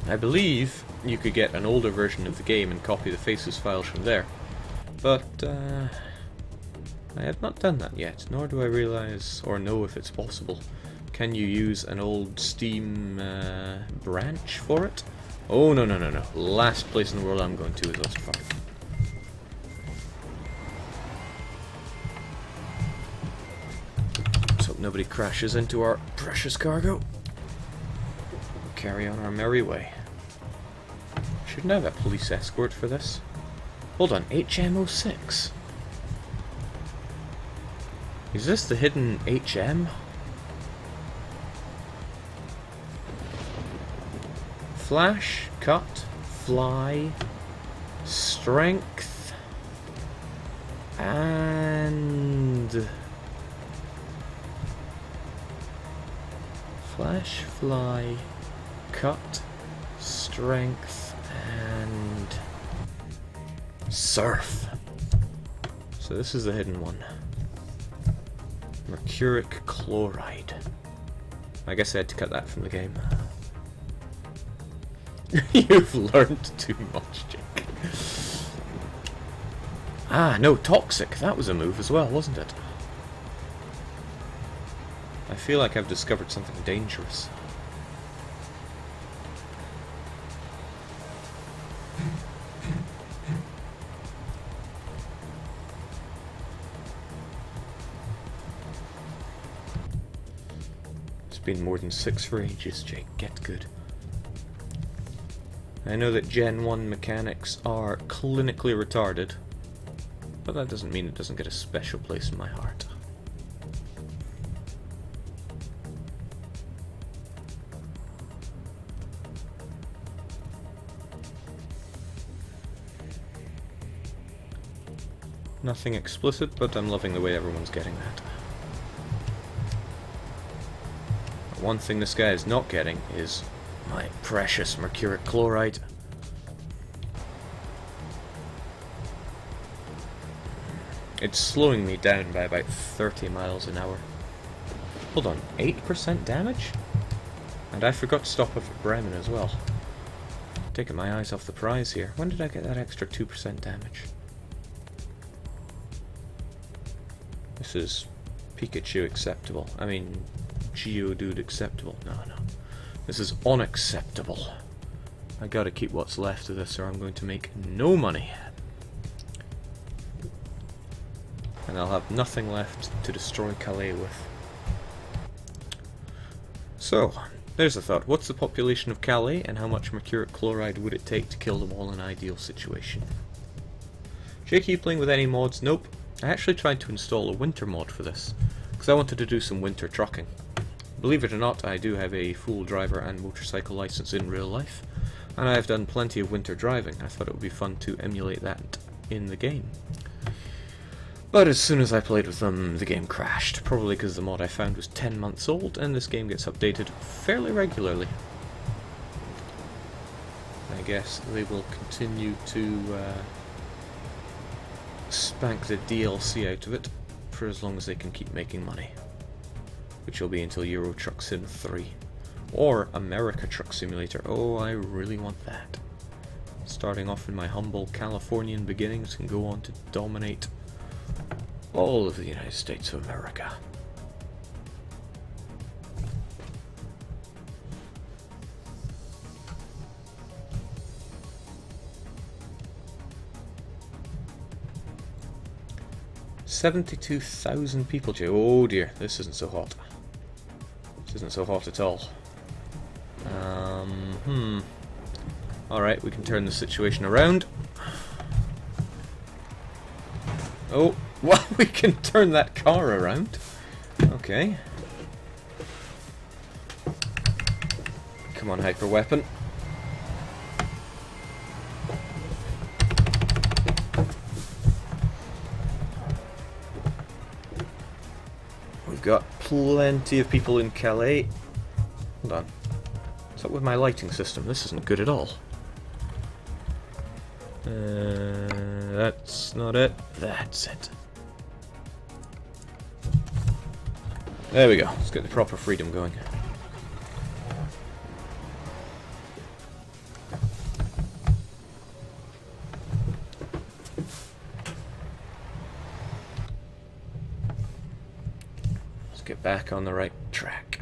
A: I believe you could get an older version of the game and copy the faces files from there. But, I have not done that yet, nor do I realize or know if it's possible. Can you use an old Steam branch for it? Oh, no, no, no, no. Last place in the world I'm going to is Ostfart. Let's hope nobody crashes into our precious cargo. We'll carry on our merry way. Shouldn't I have a police escort for this? Hold on, HM06. Is this the hidden HM? Flash, cut, fly, strength, and flash, fly, cut, strength, and surf. So this is the hidden one. Mercuric chloride. I guess I had to cut that from the game. You've learned too much, Jake. Ah, no, toxic. That was a move as well, wasn't it? I feel like I've discovered something dangerous. It's been more than 6 for ages, Jake. Get good. I know that Gen 1 mechanics are clinically retarded, but that doesn't mean it doesn't get a special place in my heart. Nothing explicit, but I'm loving the way everyone's getting that. But one thing this guy is not getting is my precious mercuric chloride. It's slowing me down by about 30 miles an hour. Hold on, 8% damage? And I forgot to stop off at Bremen as well. Taking my eyes off the prize here. When did I get that extra 2% damage? This is Pikachu acceptable. I mean, Geodude acceptable. No, no. This is unacceptable. I gotta keep what's left of this or I'm going to make no money. And I'll have nothing left to destroy Calais with. So, there's a thought. What's the population of Calais and how much mercuric chloride would it take to kill them all in an ideal situation? Jake, are you playing with any mods? Nope. I actually tried to install a winter mod for this, because I wanted to do some winter trucking. Believe it or not, I do have a full driver and motorcycle license in real life, and I've done plenty of winter driving. I thought it would be fun to emulate that in the game. But as soon as I played with them, the game crashed, probably because the mod I found was 10 months old, and this game gets updated fairly regularly. I guess they will continue to spank the DLC out of it for as long as they can keep making money. Which will be until Euro Truck Sim 3. Or America Truck Simulator. Oh, I really want that. Starting off in my humble Californian beginnings and go on to dominate all of the United States of America. $72,000 people, Joe. Oh dear, this isn't so hot. This isn't so hot at all. Alright, we can turn the situation around. Oh, well, we can turn that car around. Okay. Come on, hyper weapon. We've got plenty of people in Calais. Hold on. What's up with my lighting system? This isn't good at all. That's not it. That's it. There we go. Let's get the proper freedom going. Let's get back on the right track.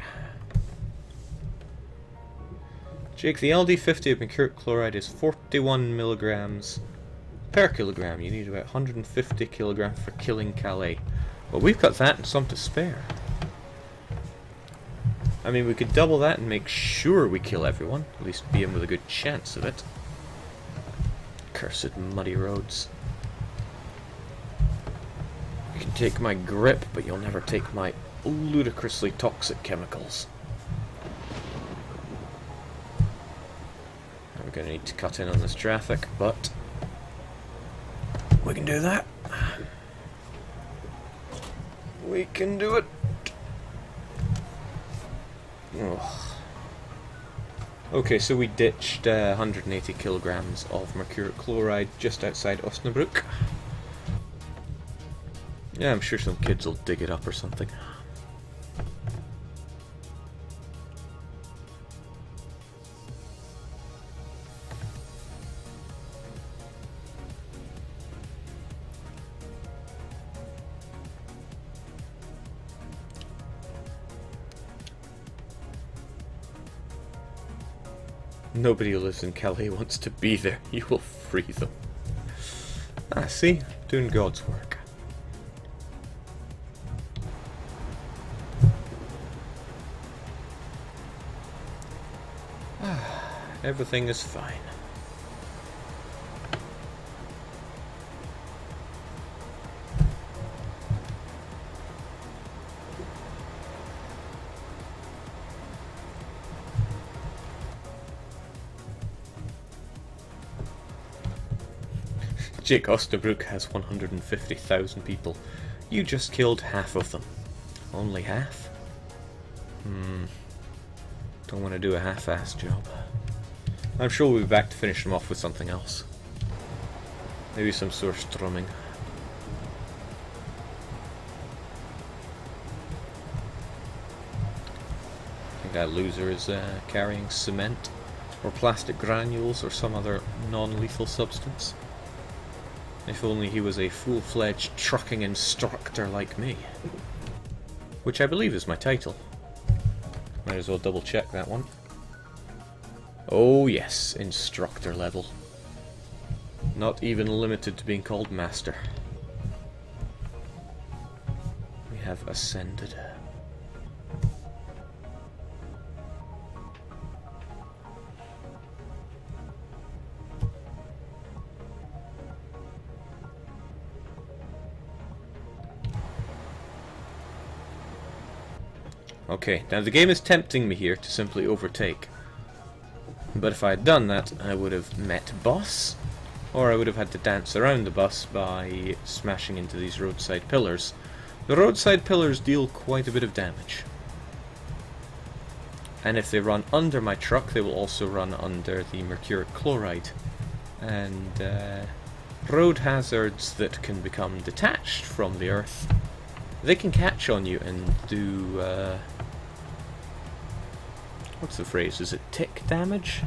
A: Jake, the LD50 of mercuric chloride is 41 milligrams per kilogram. You need about 150 kilograms for killing Calais. Well, we've got that and some to spare. I mean, we could double that and make sure we kill everyone. At least be in with a good chance of it. Cursed muddy roads. You can take my grip, but you'll never take my ludicrously toxic chemicals. We're going to need to cut in on this traffic, but we can do that. We can do it. Oh. Okay, so we ditched 180 kilograms of mercuric chloride just outside Osnabrück. Yeah, I'm sure some kids will dig it up or something. Nobody who lives in Calais wants to be there. You will free them. Ah, see? Doing God's work. Everything is fine. Jake, Osnabrück has 150,000 people. You just killed half of them. Only half? Don't want to do a half-assed job. I'm sure we'll be back to finish them off with something else. Maybe some Surströmming. I think that loser is carrying cement, or plastic granules, or some other non-lethal substance. If only he was a full-fledged trucking instructor like me. Which I believe is my title. Might as well double check that one. Oh yes, instructor level. Not even limited to being called master. We have ascended. Okay, now the game is tempting me here to simply overtake. But if I had done that, I would have met boss, or I would have had to dance around the bus by smashing into these roadside pillars. The roadside pillars deal quite a bit of damage. And if they run under my truck, they will also run under the mercuric chloride. And road hazards that can become detached from the earth. They can catch on you and do, what's the phrase? Is it tick damage?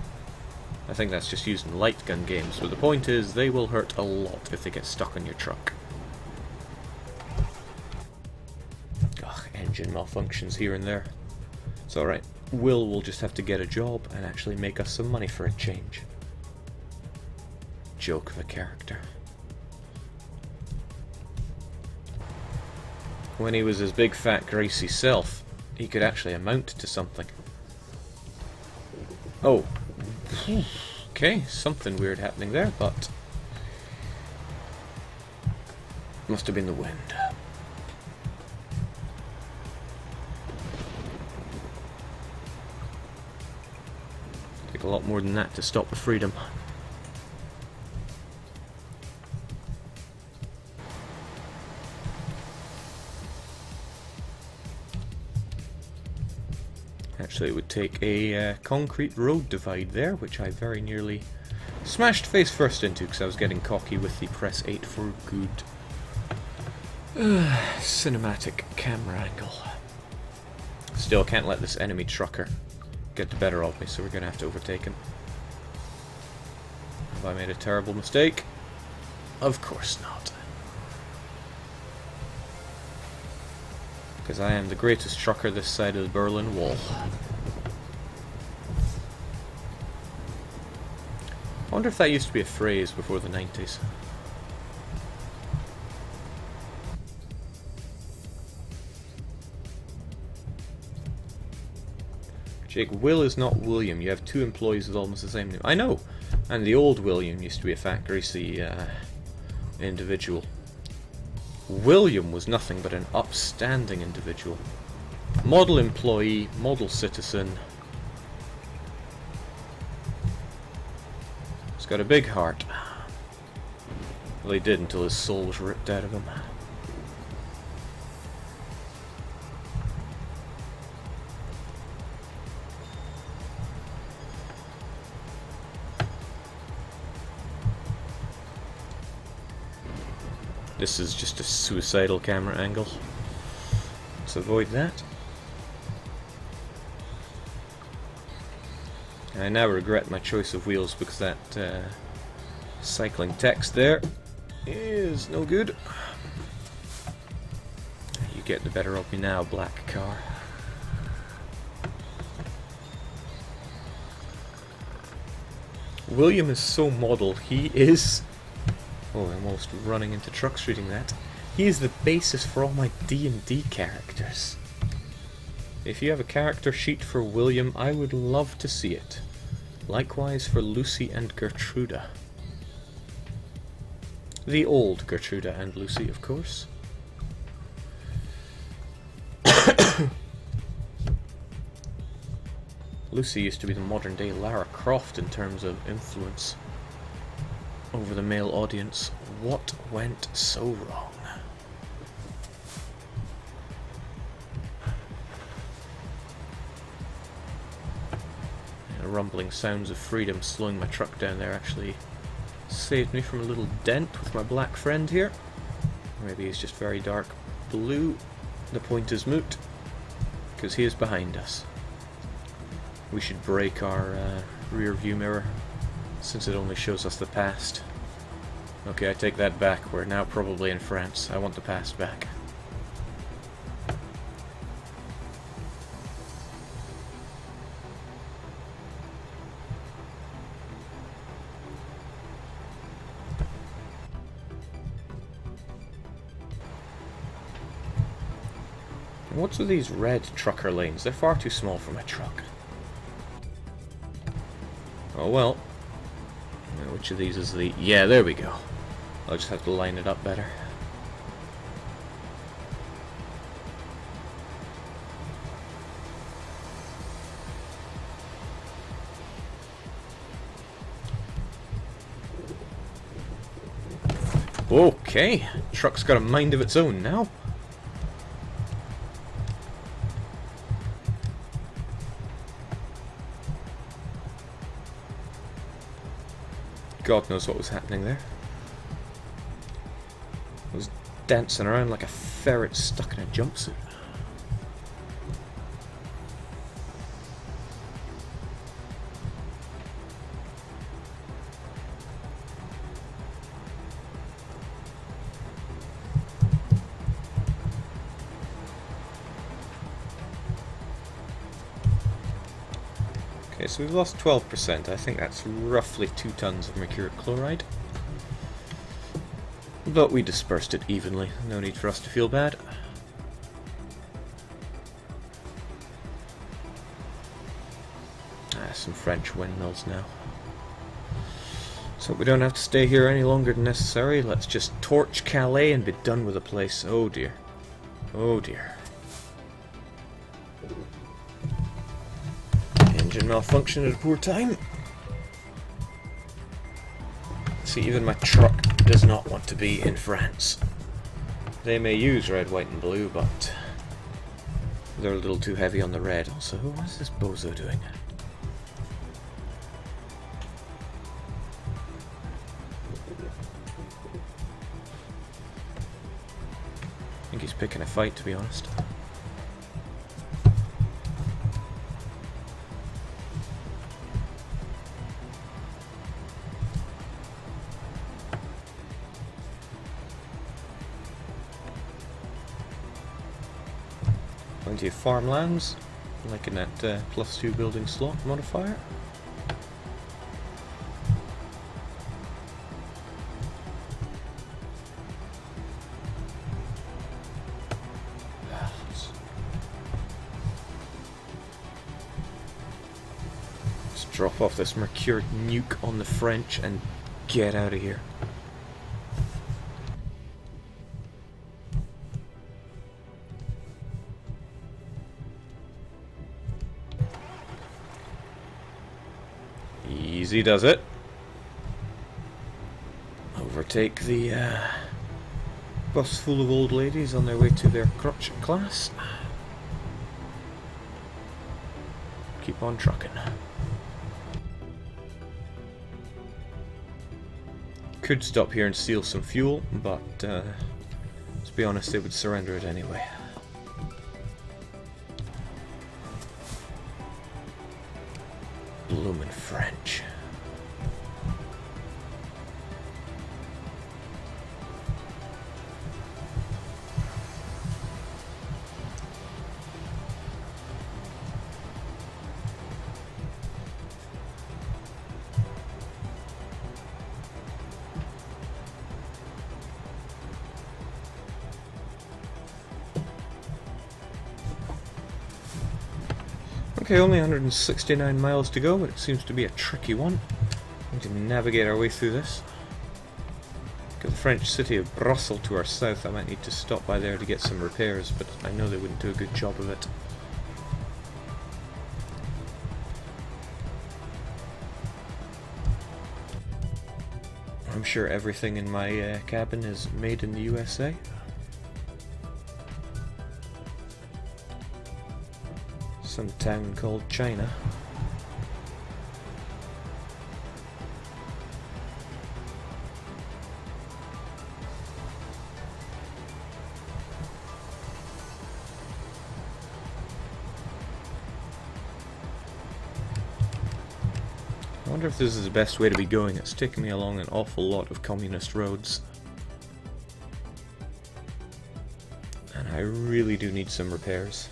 A: I think that's just used in light gun games, but the point is they will hurt a lot if they get stuck on your truck. Ugh, engine malfunctions here and there. It's alright. Will just have to get a job and actually make us some money for a change. Joke of a character. When he was his big fat greasy self, he could actually amount to something. Oh. Okay, something weird happening there, but must have been the wind. Take a lot more than that to stop the freedom. Actually, it would take a concrete road divide there, which I very nearly smashed face first into because I was getting cocky with the press 8 for good cinematic camera angle. Still can't let this enemy trucker get the better of me, so we're going to have to overtake him. Have I made a terrible mistake? Of course not. Because I am the greatest trucker this side of the Berlin Wall. I wonder if that used to be a phrase before the 90s. Jake, Will is not William. You have two employees with almost the same name. I know! And the old William used to be a fat, greasy individual. William was nothing but an upstanding individual. Model employee, model citizen. He's got a big heart. Well, he did until his soul was ripped out of him. This is just a suicidal camera angle. Let's avoid that. I now regret my choice of wheels because that cycling text there is no good. You get the better of me now, black car. William is so model, he is... Oh, I'm almost running into trucks reading that. He is the basis for all my D&D characters. If you have a character sheet for William, I would love to see it. Likewise for Lucy and Gertruda. The old Gertruda and Lucy, of course. Lucy used to be the modern-day Lara Croft in terms of influence over the male audience. What went so wrong? The rumbling sounds of freedom slowing my truck down there actually saved me from a little dent with my black friend here. Maybe he's just very dark blue. The point is moot, because he is behind us. We should break our rear view mirror, since it only shows us the past. Okay, I take that back. We're now probably in France. I want the past back. What's with these red trucker lanes? They're far too small for my truck. Oh well. Which of these is the... Yeah, there we go. I'll just have to line it up better. Okay, truck's got a mind of its own now. God knows what was happening there. dancing around like a ferret stuck in a jumpsuit. Okay, so we've lost 12%. I think that's roughly 2 tons of mercuric chloride. But we dispersed it evenly. No need for us to feel bad. Some French windmills now. So we don't have to stay here any longer than necessary. Let's just torch Calais and be done with the place. Oh dear. Oh dear. Engine malfunction at a poor time. See, even my truck does not want to be in France. They may use red, white and blue, but they're a little too heavy on the red. Also, what is this bozo doing? I think he's picking a fight, to be honest. Plenty of farmlands, like in that +2 building slot modifier. Let's drop off this mercuric nuke on the French and get out of here. Easy does it. Overtake the bus full of old ladies on their way to their crotchet class. Keep on trucking. Could stop here and steal some fuel, but to be honest, they would surrender it anyway. Bloomin' French. Okay, only 169 miles to go, but it seems to be a tricky one. We need to navigate our way through this. Got the French city of Brussels to our south. I might need to stop by there to get some repairs, but I know they wouldn't do a good job of it. I'm sure everything in my cabin is made in the USA. Some town called China. I wonder if this is the best way to be going. It's taken me along an awful lot of communist roads. And I really do need some repairs.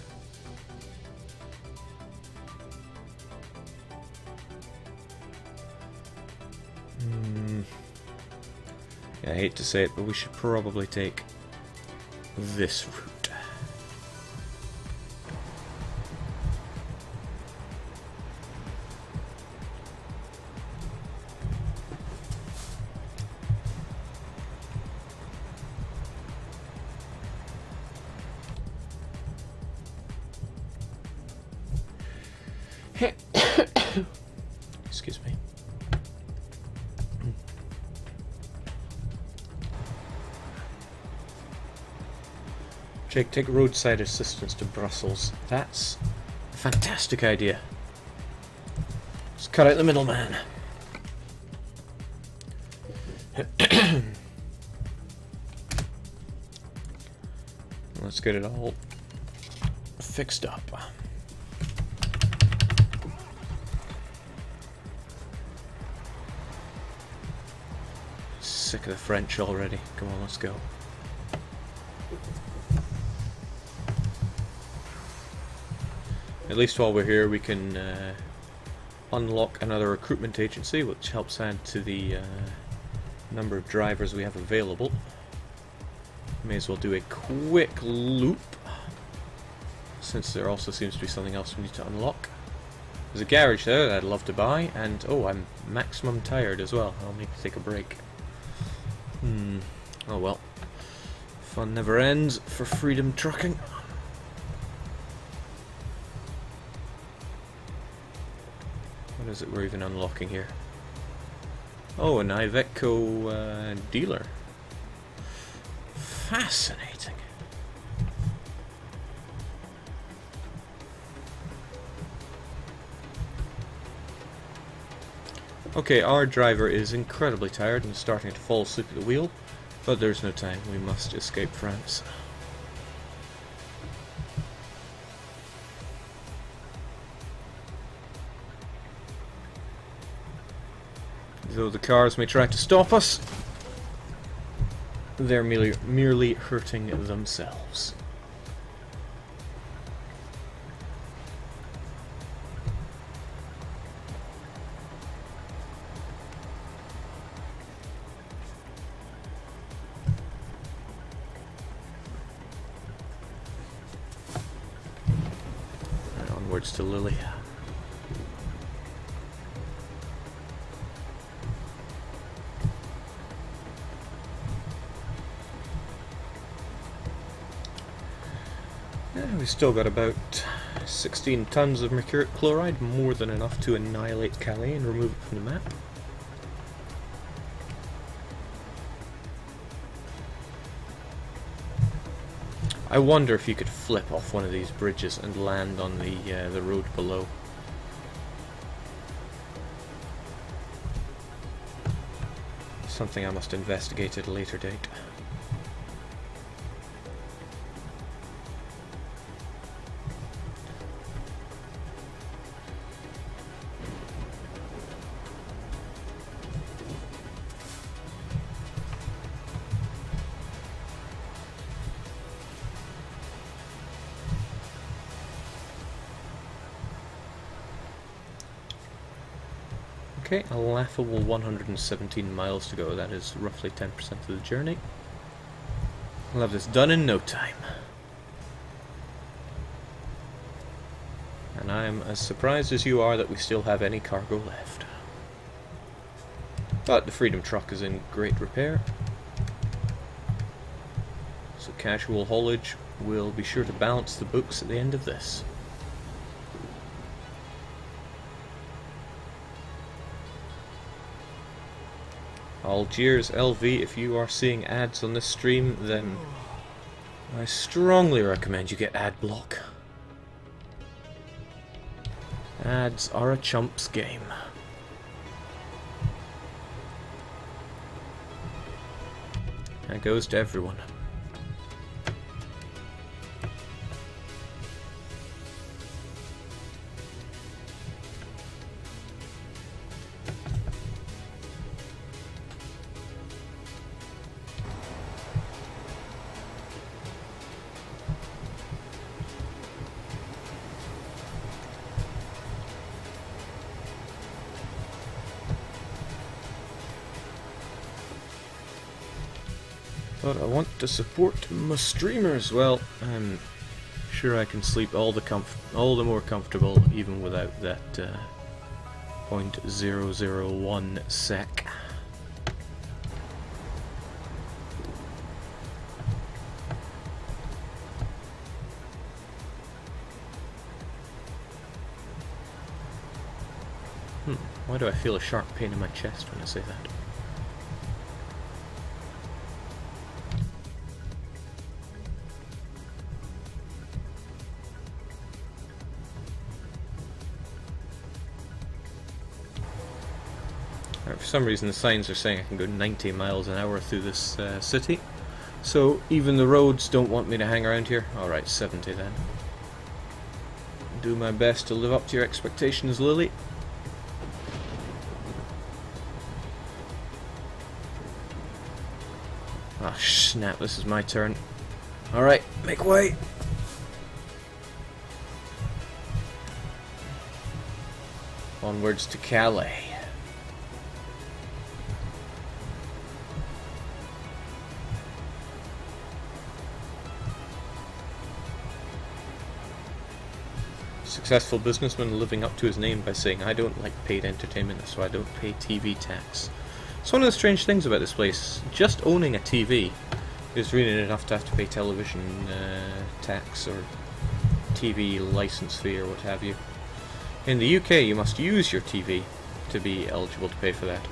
A: I hate to say it, but we should probably take this route. Excuse me. Jake, take roadside assistance to Brussels. That's a fantastic idea. Let's cut out the middleman. Let's get it all fixed up. Sick of the French already. Come on, let's go. At least while we're here we can unlock another recruitment agency, which helps add to the number of drivers we have available. May as well do a quick loop, since there also seems to be something else we need to unlock. There's a garage there that I'd love to buy, and oh, I'm maximum tired as well. I'll need to take a break. Oh well. Fun never ends for Freedom Trucking. What is it we're even unlocking here? Oh, an Iveco dealer. Fascinating. Okay, our driver is incredibly tired and starting to fall asleep at the wheel, but there's no time. We must escape France. Though the cars may try to stop us, they're merely hurting themselves. And onwards to Lily. We've still got about 16 tons of mercuric chloride, more than enough to annihilate Calais and remove it from the map. I wonder if you could flip off one of these bridges and land on the road below. Something I must investigate at a later date. Okay, a laughable 117 miles to go. That is roughly 10% of the journey. I'll have this done in no time. And I'm as surprised as you are that we still have any cargo left. But the Freedom Truck is in great repair. So casual haulage will be sure to balance the books at the end of this. Algiers LV, if you are seeing ads on this stream, then I strongly recommend you get ad block. Ads are a chump's game. That goes to everyone. But I want to support my streamers. Well, I'm sure I can sleep all the more comfortable even without that 0.001 sec. Why do I feel a sharp pain in my chest when I say that? For some reason the signs are saying I can go 90 miles an hour through this city, So even the roads don't want me to hang around here. Alright, 70 then. Do my best to live up to your expectations, Lily. Ah, snap, this is my turn. Alright, make way! Onwards to Calais. Successful businessman living up to his name by saying, I don't like paid entertainment, so I don't pay TV tax. It's one of the strange things about this place. Just owning a TV is really enough to have to pay television tax or TV license fee or what have you. In the UK, you must use your TV to be eligible to pay for that.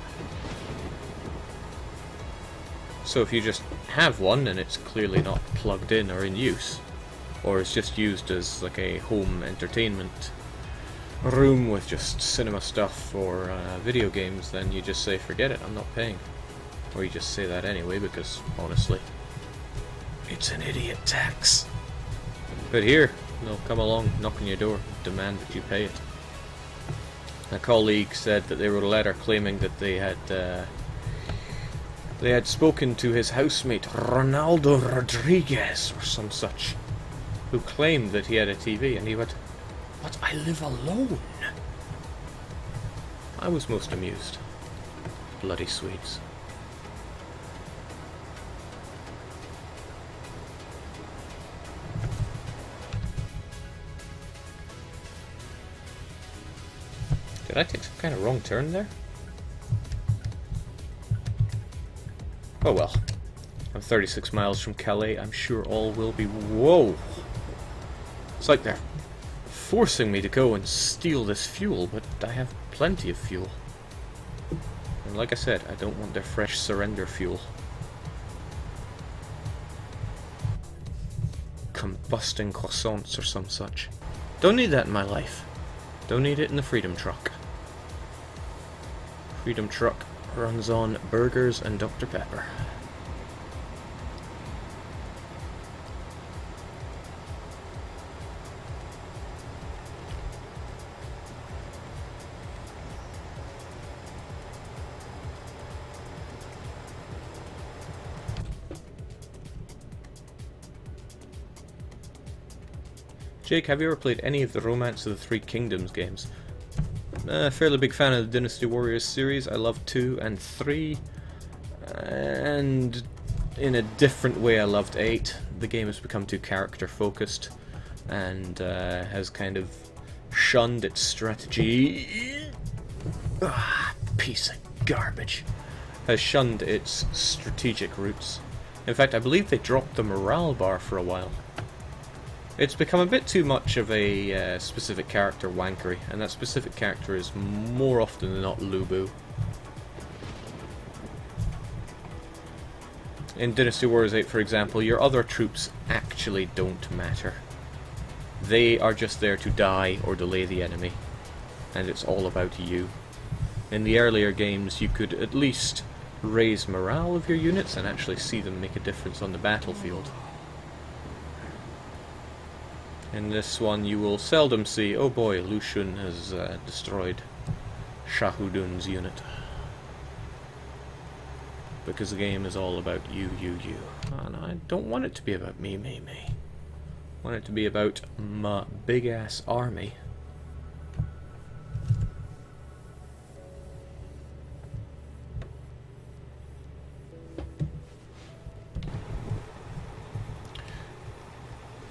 A: So if you just have one and it's clearly not plugged in or in use, or it's just used as like a home entertainment room with just cinema stuff or video games, then you just say, forget it, I'm not paying. Or you just say that anyway, because honestly, it's an idiot tax. But here, they'll come along, knock on your door, demand that you pay it. A colleague said that they wrote a letter claiming that they had spoken to his housemate Ronaldo Rodriguez or some such, who claimed that he had a TV, and he went, "But I live alone." I was most amused. Bloody Swedes. Did I take some kind of wrong turn there? Oh well. I'm 36 miles from Calais. I'm sure all will be... Whoa! It's like they're forcing me to go and steal this fuel, but I have plenty of fuel. And like I said, I don't want their fresh surrender fuel. Combusting croissants or some such. Don't need that in my life. Don't need it in the Freedom Truck. Freedom Truck runs on burgers and Dr. Pepper. Jake, have you ever played any of the Romance of the Three Kingdoms games? Fairly big fan of the Dynasty Warriors series. I love 2 and 3. And in a different way I loved 8. The game has become too character focused and has kind of shunned its strategy. Piece of garbage. Has shunned its strategic roots. In fact, I believe they dropped the morale bar for a while. It's become a bit too much of a specific character wankery, and that specific character is more often than not Lubu. In Dynasty Warriors 8, for example, your other troops actually don't matter. They are just there to die or delay the enemy, and it's all about you. In the earlier games, you could at least raise morale of your units and actually see them make a difference on the battlefield. In this one you will seldom see, oh boy, Lucian has destroyed Shahudun's unit. Because the game is all about you. And I don't want it to be about me. I want it to be about my big-ass army.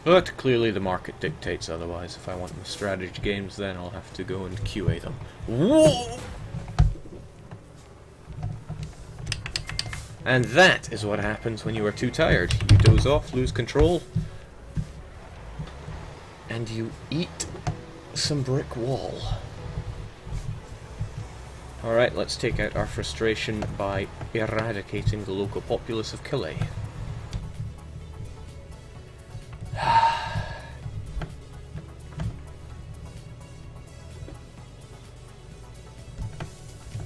A: But clearly the market dictates otherwise. If I want the strategy games, then I'll have to go and QA them. Whoa! And that is what happens when you are too tired. You doze off, lose control, and you eat some brick wall. Alright, let's take out our frustration by eradicating the local populace of Calais.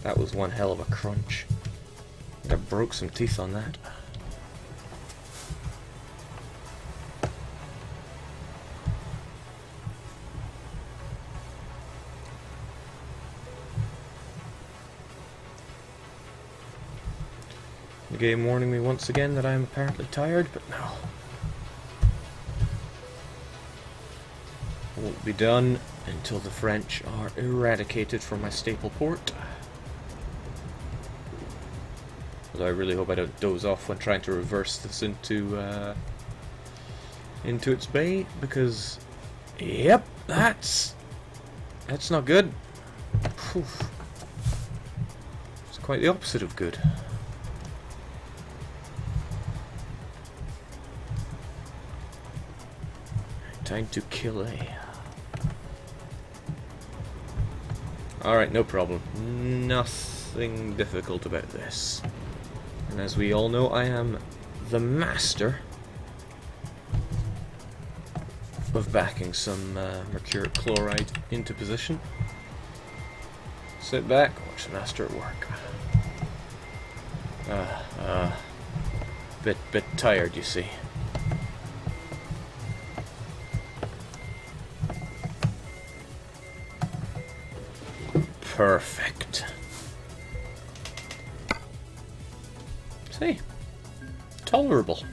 A: That was one hell of a crunch. I broke some teeth on that. The game warning me once again that I am apparently tired, but no. Won't be done until the French are eradicated from my staple port. Although I really hope I don't doze off when trying to reverse this into its bay, because yep, that's not good. Whew. It's quite the opposite of good. Time to kill A. Alright, no problem. Nothing difficult about this. And as we all know, I am the master of backing some mercuric chloride into position. Sit back, watch the master at work. Bit tired, you see. Perfect. See, tolerable.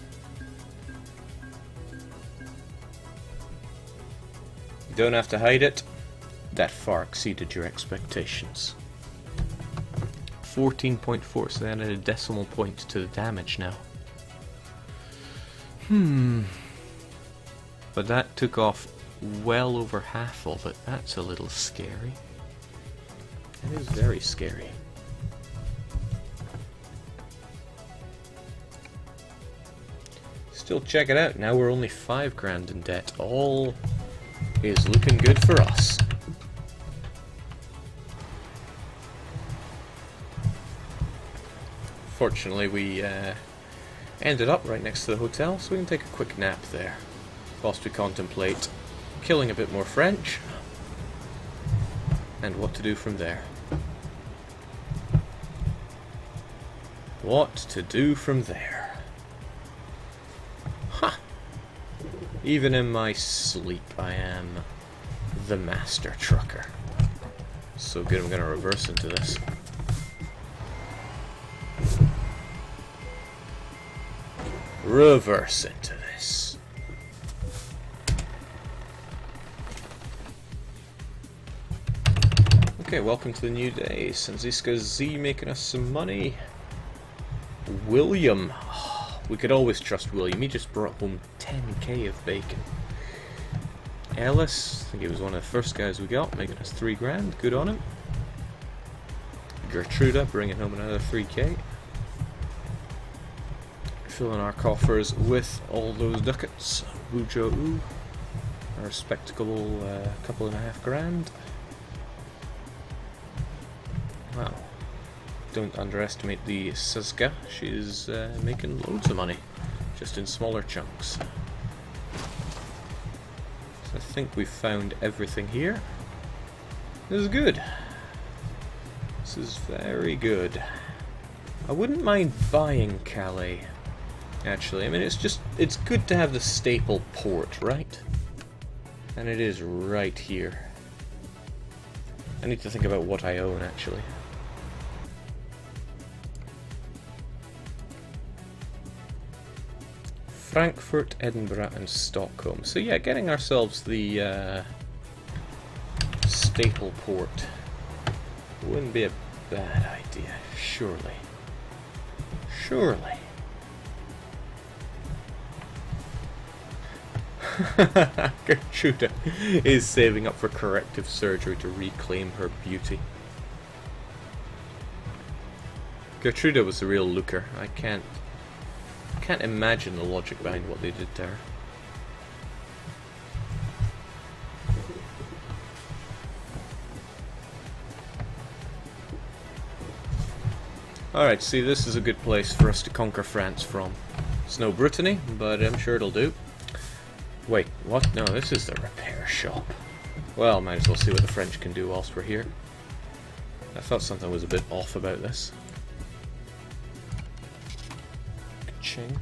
A: You don't have to hide it. That far exceeded your expectations. 14.4, so they added a decimal point to the damage now. But that took off well over half of it. That's a little scary. It is very scary. Still, check it out. Now we're only 5 grand in debt. All is looking good for us. Fortunately, we ended up right next to the hotel, so we can take a quick nap there whilst we contemplate killing a bit more French and what to do from there. What to do from there. Ha! Even in my sleep, I am the master trucker. So good, I'm gonna reverse into this. Reverse into this. Okay, welcome to the new day. Sanziska Z making us some money. William. Oh, we could always trust William. He just brought home 10k of bacon. Ellis, I think he was one of the first guys we got, making us 3 grand. Good on him. Gertruda bringing home another 3k. Filling our coffers with all those ducats. Wujo, a respectable $2.5 grand. Wow. Don't underestimate the Sizka. She's making loads of money, just in smaller chunks. So I think we've found everything here. This is good. This is very good. I wouldn't mind buying Calais, actually. I mean, it's good to have the staple port, right? And it is right here. I need to think about what I own, actually. Frankfurt, Edinburgh, and Stockholm. So yeah, getting ourselves the staple port wouldn't be a bad idea, surely. Surely. Gertruda is saving up for corrective surgery to reclaim her beauty. Gertruda was the real looker. I can't imagine the logic behind what they did to her. Alright, see, this is a good place for us to conquer France from. It's no Brittany, but I'm sure it'll do. Wait, what? No, this is the repair shop. Well, might as well see what the French can do whilst we're here. I thought something was a bit off about this. Ching.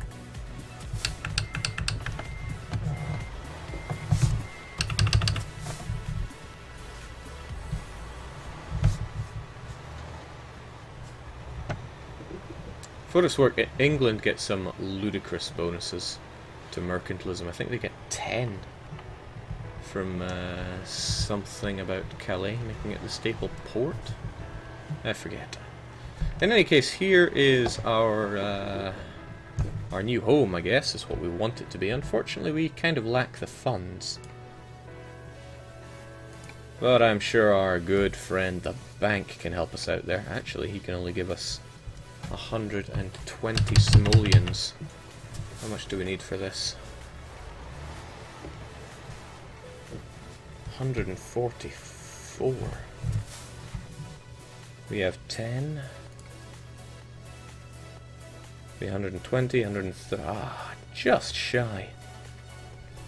A: For this work, England gets some ludicrous bonuses to mercantilism. I think they get 10 from something about Calais, making it the staple port. I forget. In any case, here is our new home, I guess, is what we want it to be. Unfortunately, we kind of lack the funds. But I'm sure our good friend, the bank, can help us out there. Actually, he can only give us 120 simoleons. How much do we need for this? 144. We have 10. 120, 130. Ah, just shy.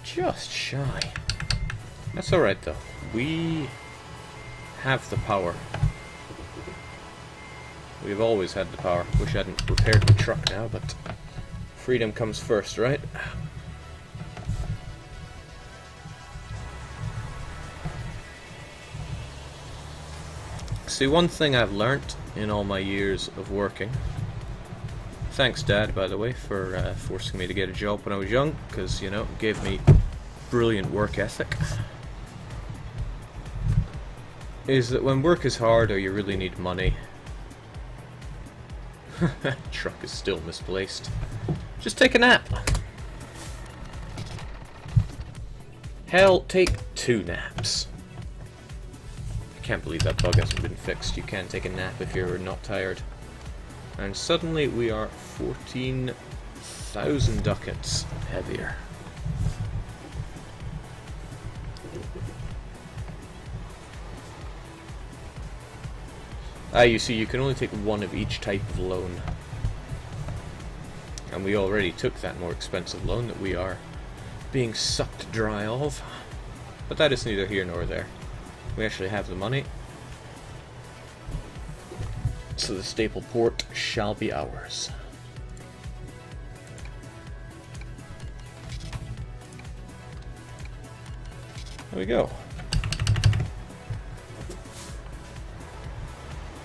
A: Just shy. That's alright though. We have the power. We've always had the power. Wish I hadn't repaired the truck now, but freedom comes first, right? See, one thing I've learnt in all my years of working, thanks Dad, by the way, for forcing me to get a job when I was young, because, you know, it gave me brilliant work ethic, is that when work is hard or you really need money, truck is still misplaced, just take a nap. Hell, take 2 naps. I can't believe that bug hasn't been fixed. You can take a nap if you're not tired. And suddenly we are 14,000 ducats heavier. Ah, you see, you can only take one of each type of loan. And we already took that more expensive loan that we are being sucked dry of. But that is neither here nor there. We actually have the money. So the staple port shall be ours. There we go.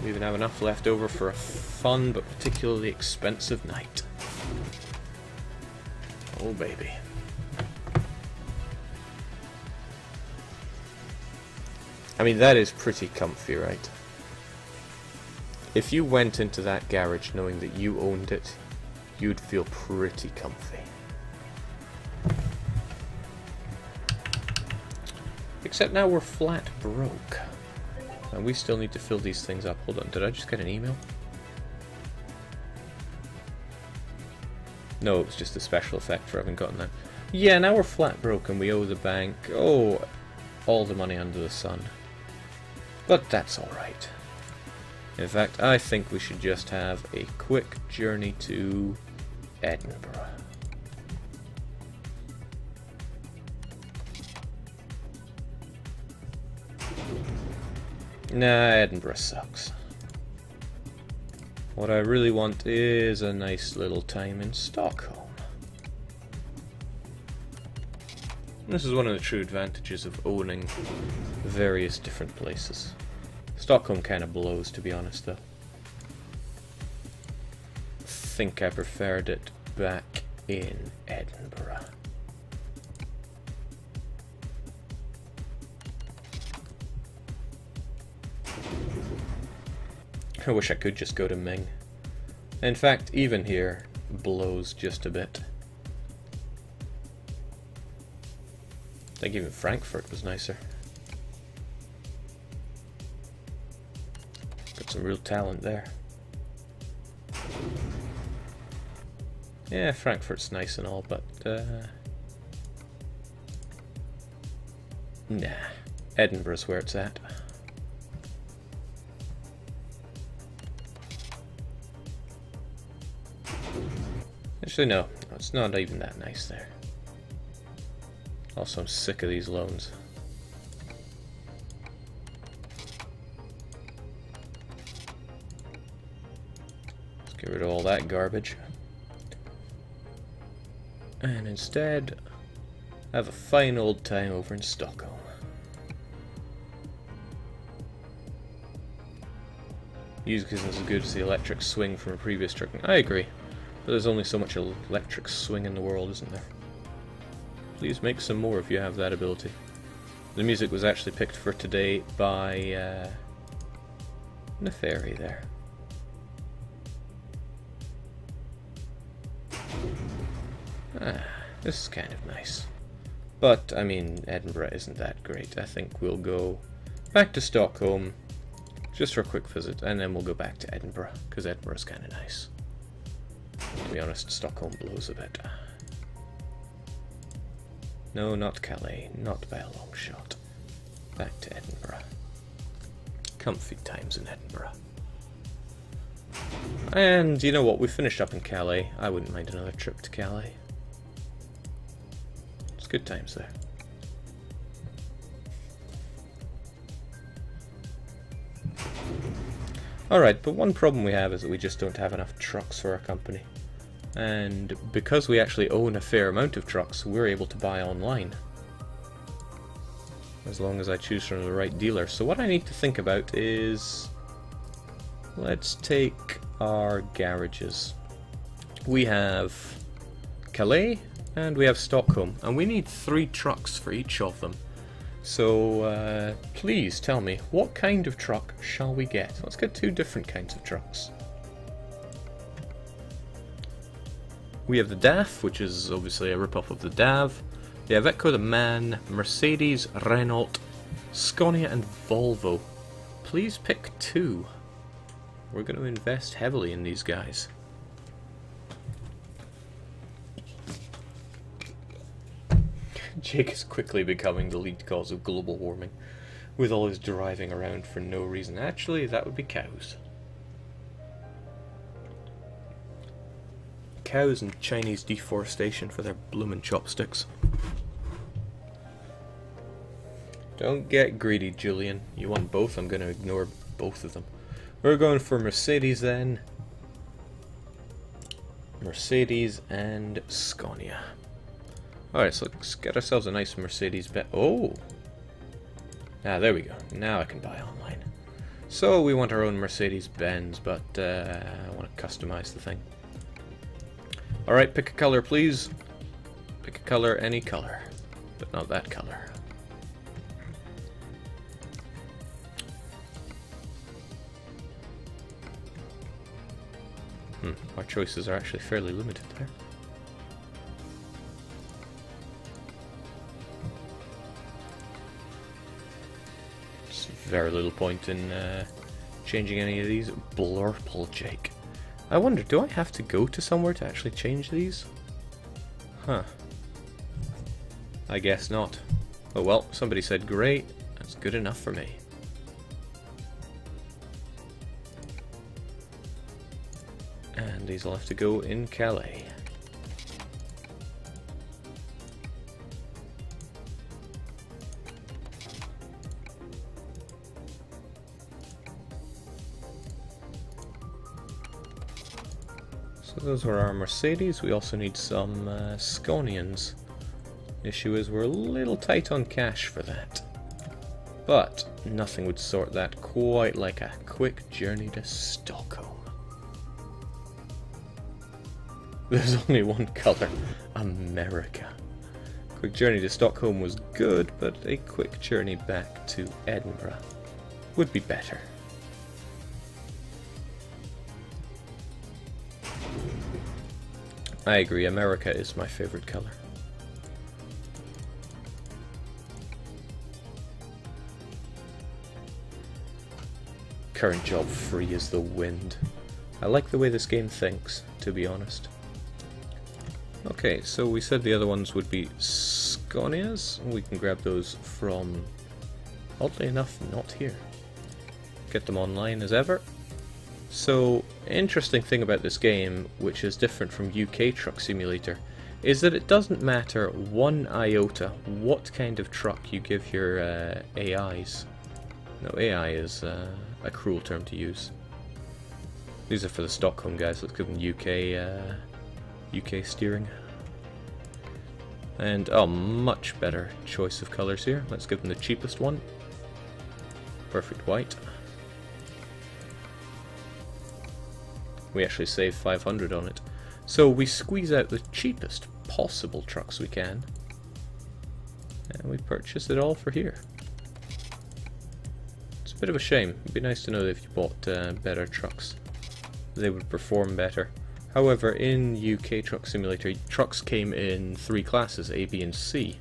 A: We even have enough left over for a fun but particularly expensive night. Oh baby. I mean, that is pretty comfy, right? If you went into that garage knowing that you owned it, you'd feel pretty comfy. Except now we're flat broke. And we still need to fill these things up. Hold on, did I just get an email? No, it was just a special effect for having gotten that. Yeah, now we're flat broke and we owe the bank, oh, all the money under the sun. But that's alright. In fact, I think we should just have a quick journey to Edinburgh. Nah, Edinburgh sucks. What I really want is a nice little time in Stockholm. This is one of the true advantages of owning various different places. Stockholm kind of blows, to be honest, though. I think I preferred it back in Edinburgh. I wish I could just go to Ming. In fact, even here, blows just a bit. I think even Frankfurt was nicer. Got some real talent there. Yeah, Frankfurt's nice and all, but nah, Edinburgh's where it's at. Actually, no, it's not even that nice there. Also, I'm sick of these loans. Let's get rid of all that garbage. And instead, have a fine old time over in Stockholm. Music isn't as good as the electric swing from a previous trick. I agree. But there's only so much electric swing in the world, isn't there? Please make some more if you have that ability. The music was actually picked for today by Neferi there. Ah, this is kind of nice. But, I mean, Edinburgh isn't that great. I think we'll go back to Stockholm just for a quick visit, and then we'll go back to Edinburgh, because Edinburgh's kind of nice. To be honest, Stockholm blows a bit. No, not Calais, not by a long shot. Back to Edinburgh. Comfy times in Edinburgh. And you know what, we finished up in Calais. I wouldn't mind another trip to Calais. It's good times there. Alright, but one problem we have is that we just don't have enough trucks for our company. And because we actually own a fair amount of trucks, we're able to buy online. As long as I choose from the right dealer. So what I need to think about is... let's take our garages. We have Calais and we have Stockholm. And we need 3 trucks for each of them. So please tell me, what kind of truck shall we get? Let's get 2 different kinds of trucks. We have the DAF, which is obviously a rip-off of the DAV. The Iveco, the MAN, Mercedes, Renault, Scania and Volvo. Please pick 2. We're going to invest heavily in these guys. Jake is quickly becoming the lead cause of global warming, with all his driving around for no reason. Actually, that would be cows. Cows and Chinese deforestation for their bloomin' chopsticks. Don't get greedy, Julian. You want both? I'm going to ignore both of them. We're going for Mercedes then. Mercedes and Scania. Alright, so let's get ourselves a nice Mercedes Benz. Oh! Ah, there we go. Now I can buy online. So we want our own Mercedes Benz, but I want to customize the thing. Alright, pick a color, please. Pick a color, any color. But not that color. Our choices are actually fairly limited there. There's very little point in changing any of these. Blurple Jake. I wonder, do I have to go to somewhere to actually change these? Huh. I guess not. Oh well, somebody said great. That's good enough for me. And these will have to go in Calais. So those were our Mercedes. We also need some Scanians. Issue is we're a little tight on cash for that. But nothing would sort that quite like a quick journey to Stockholm. There's only one colour. America. Quick journey to Stockholm was good, but a quick journey back to Edinburgh would be better. I agree, America is my favourite colour. Current job free as the wind. I like the way this game thinks, to be honest. Okay, so we said the other ones would be Scanias. We can grab those from, oddly enough, not here. Get them online as ever. So, interesting thing about this game, which is different from UK Truck Simulator, is that it doesn't matter one iota what kind of truck you give your AIs. No, AI is a cruel term to use. These are for the Stockholm guys. Let's give them UK steering. And, oh, much better choice of colours here. Let's give them the cheapest one. Perfect white. We actually save 500 on it. So we squeeze out the cheapest possible trucks we can, and we purchase it all for here. It's a bit of a shame. It'd be nice to know that if you bought better trucks, they would perform better. However, in UK Truck Simulator, trucks came in 3 classes, A, B and C,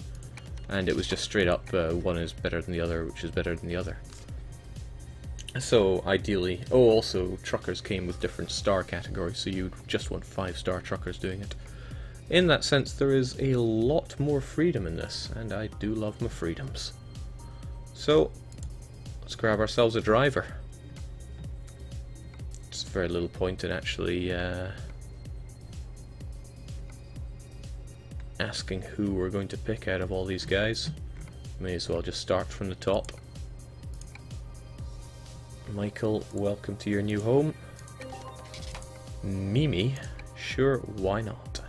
A: and it was just straight up one is better than the other, which is better than the other. So ideally, oh, also truckers came with different star categories, so you'd just want 5-star truckers doing it. In that sense, there is a lot more freedom in this, and I do love my freedoms. So let's grab ourselves a driver. There's very little point in actually asking who we're going to pick out of all these guys. May as well just start from the top. Michael, welcome to your new home. Mimi, sure, why not?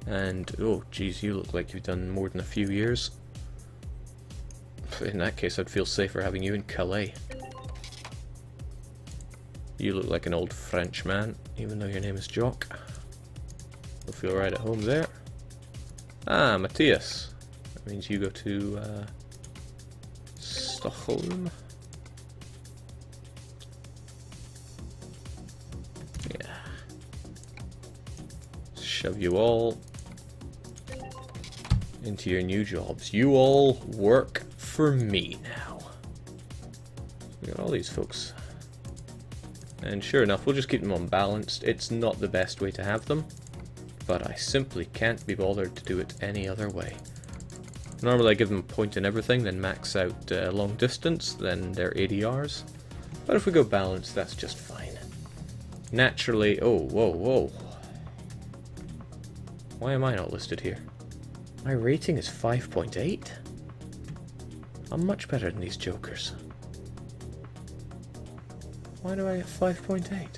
A: And, oh geez, you look like you've done more than a few years. In that case, I'd feel safer having you in Calais. You look like an old French man, even though your name is Jock. You'll feel right at home there. Ah, Matthias. That means you go to Stockholm. Yeah. Shove you all into your new jobs. You all work for me now. We got all these folks. And sure enough, we'll just keep them unbalanced. It's not the best way to have them, but I simply can't be bothered to do it any other way. Normally I give them a point in everything, then max out long distance, then their ADRs. But if we go balanced, that's just fine. Naturally, oh, whoa, whoa. Why am I not listed here? My rating is 5.8? I'm much better than these jokers. Why do I get 5.8?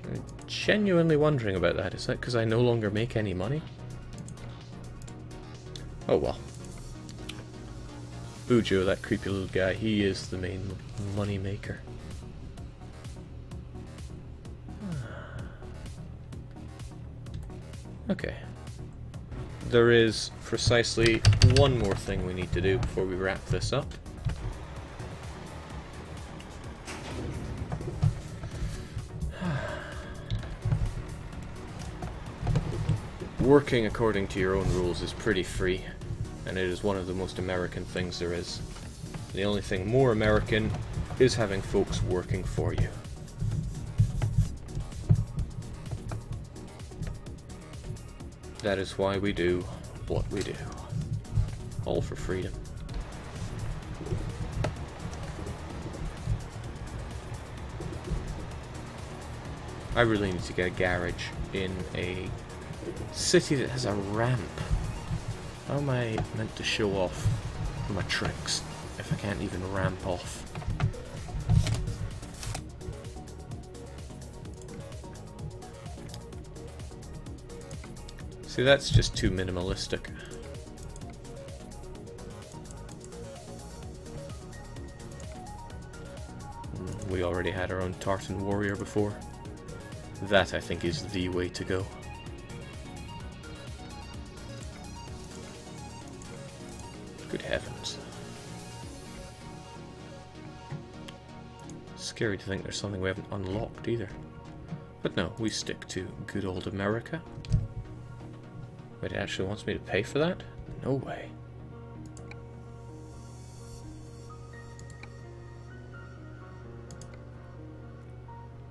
A: I'm genuinely wondering about that. Is that because I no longer make any money? Oh well. Bujo, that creepy little guy, he is the main money maker. Okay. There is precisely one more thing we need to do before we wrap this up. Working according to your own rules is pretty free, and it is one of the most American things there is. The only thing more American is having folks working for you. That is why we do what we do. All for freedom. I really need to get a garage in a city that has a ramp. How am I meant to show off my tricks if I can't even ramp off? See, that's just too minimalistic. We already had our own Tartan warrior before. That, I think, is the way to go. Good heavens. Scary to think there's something we haven't unlocked either. But no, we stick to good old America. Wait, it actually wants me to pay for that? No way.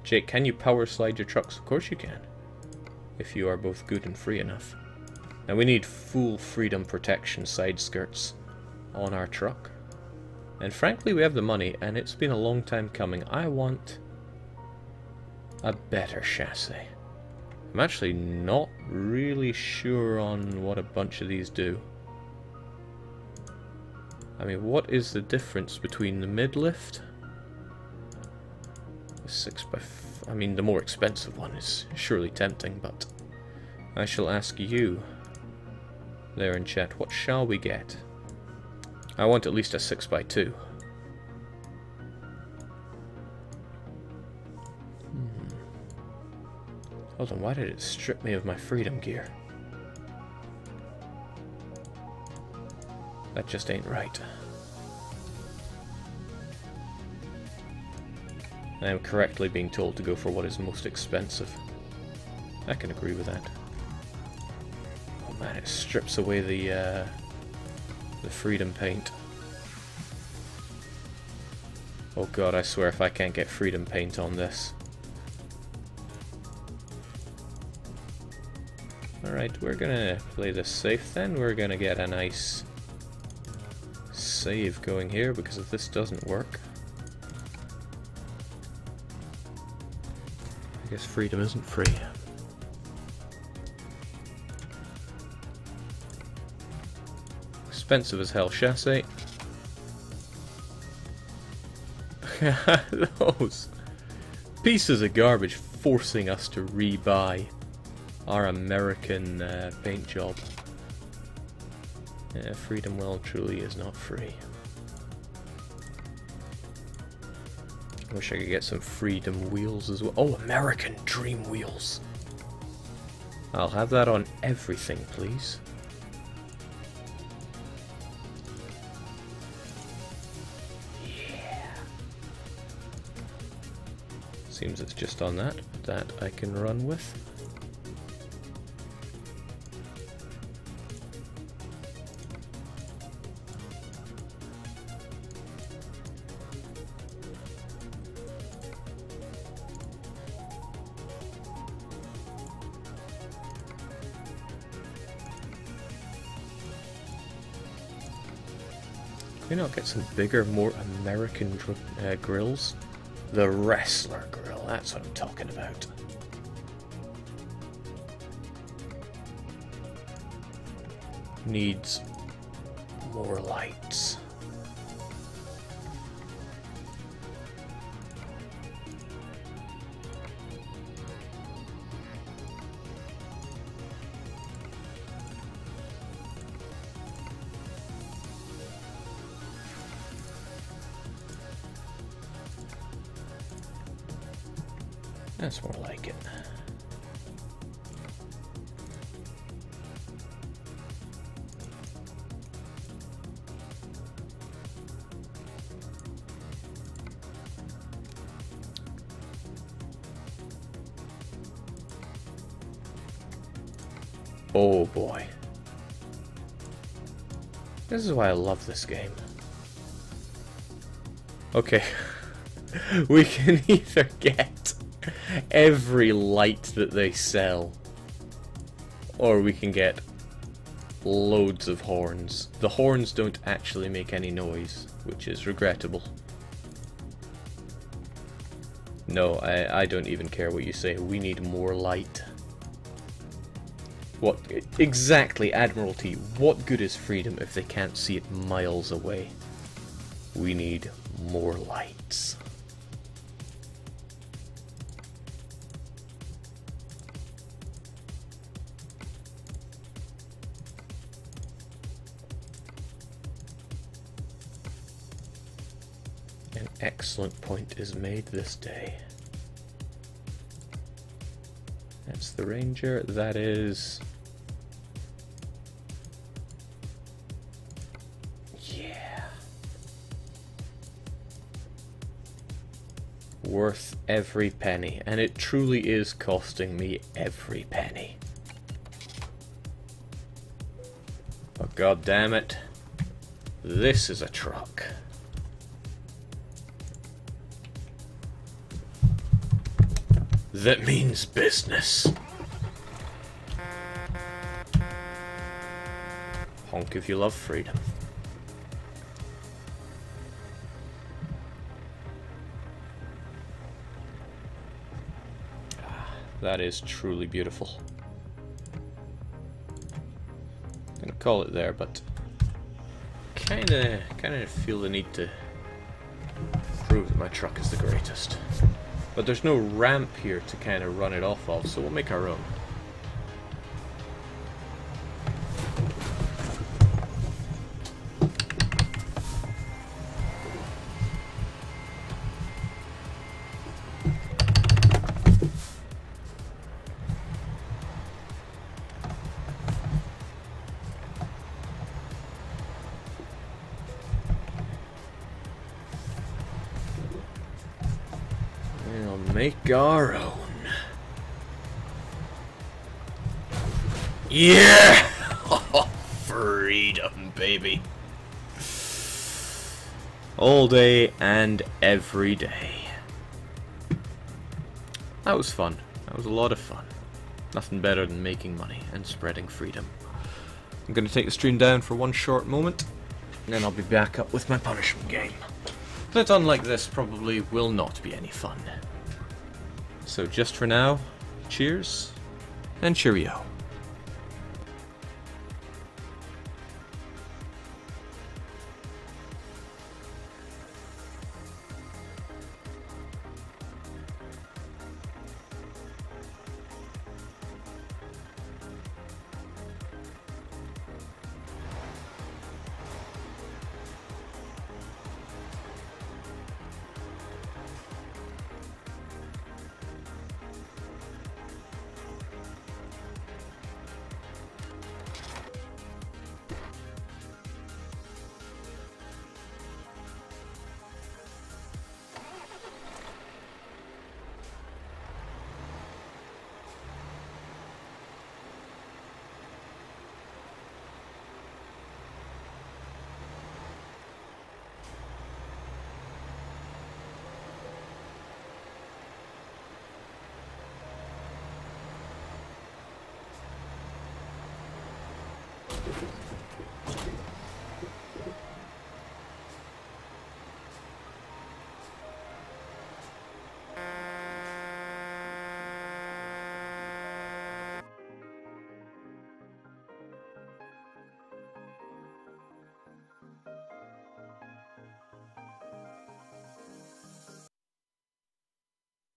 A: Jake, can you power slide your trucks? Of course you can. If you are both good and free enough. Now we need full freedom protection side skirts on our truck. And frankly, we have the money, and it's been a long time coming. I want a better chassis. I'm actually not really sure on what a bunch of these do. I mean, what is the difference between the mid-lift? The 6x4. I mean, the more expensive one is surely tempting, but I shall ask you there in chat, what shall we get? I want at least a 6x2. Hold on, why did it strip me of my freedom gear? That just ain't right. I am correctly being told to go for what is most expensive. I can agree with that. Oh man, it strips away the freedom paint. Oh god, I swear if I can't get freedom paint on this. Alright, we're gonna play this safe then. We're gonna get a nice save going here, because if this doesn't work, I guess freedom isn't free. Expensive as hell chassis. Those pieces of garbage forcing us to rebuy our American paint job. Yeah, freedom well truly is not free. I wish I could get some freedom wheels as well. Oh, American Dream wheels. I'll have that on everything, please. Yeah. Seems it's just on that I can run with. Can we not get some bigger, more American grills? The wrestler grill, that's what I'm talking about. Needs more lights. That's more like it. Oh boy. This is why I love this game. Okay. We can either get every light that they sell, or we can get loads of horns. The horns don't actually make any noise, which is regrettable. No, I don't even care what you say. We need more light. What exactly, Admiralty? What good is freedom if they can't see it miles away? We need more lights. An excellent point is made this day. That's the Ranger. That is... yeah. Worth every penny. And it truly is costing me every penny. But god damn it, this is a truck. That means business. Honk if you love freedom. That is truly beautiful. I'm gonna call it there, but kinda feel the need to prove that my truck is the greatest. But there's no ramp here to kind of run it off of, so we'll make our own. make our own. Yeah! Freedom, baby. All day and every day. That was fun. That was a lot of fun. Nothing better than making money and spreading freedom. I'm going to take the stream down for one short moment, and then I'll be back up with my punishment game. But unlike this, probably will not be any fun. So just for now, cheers and cheerio.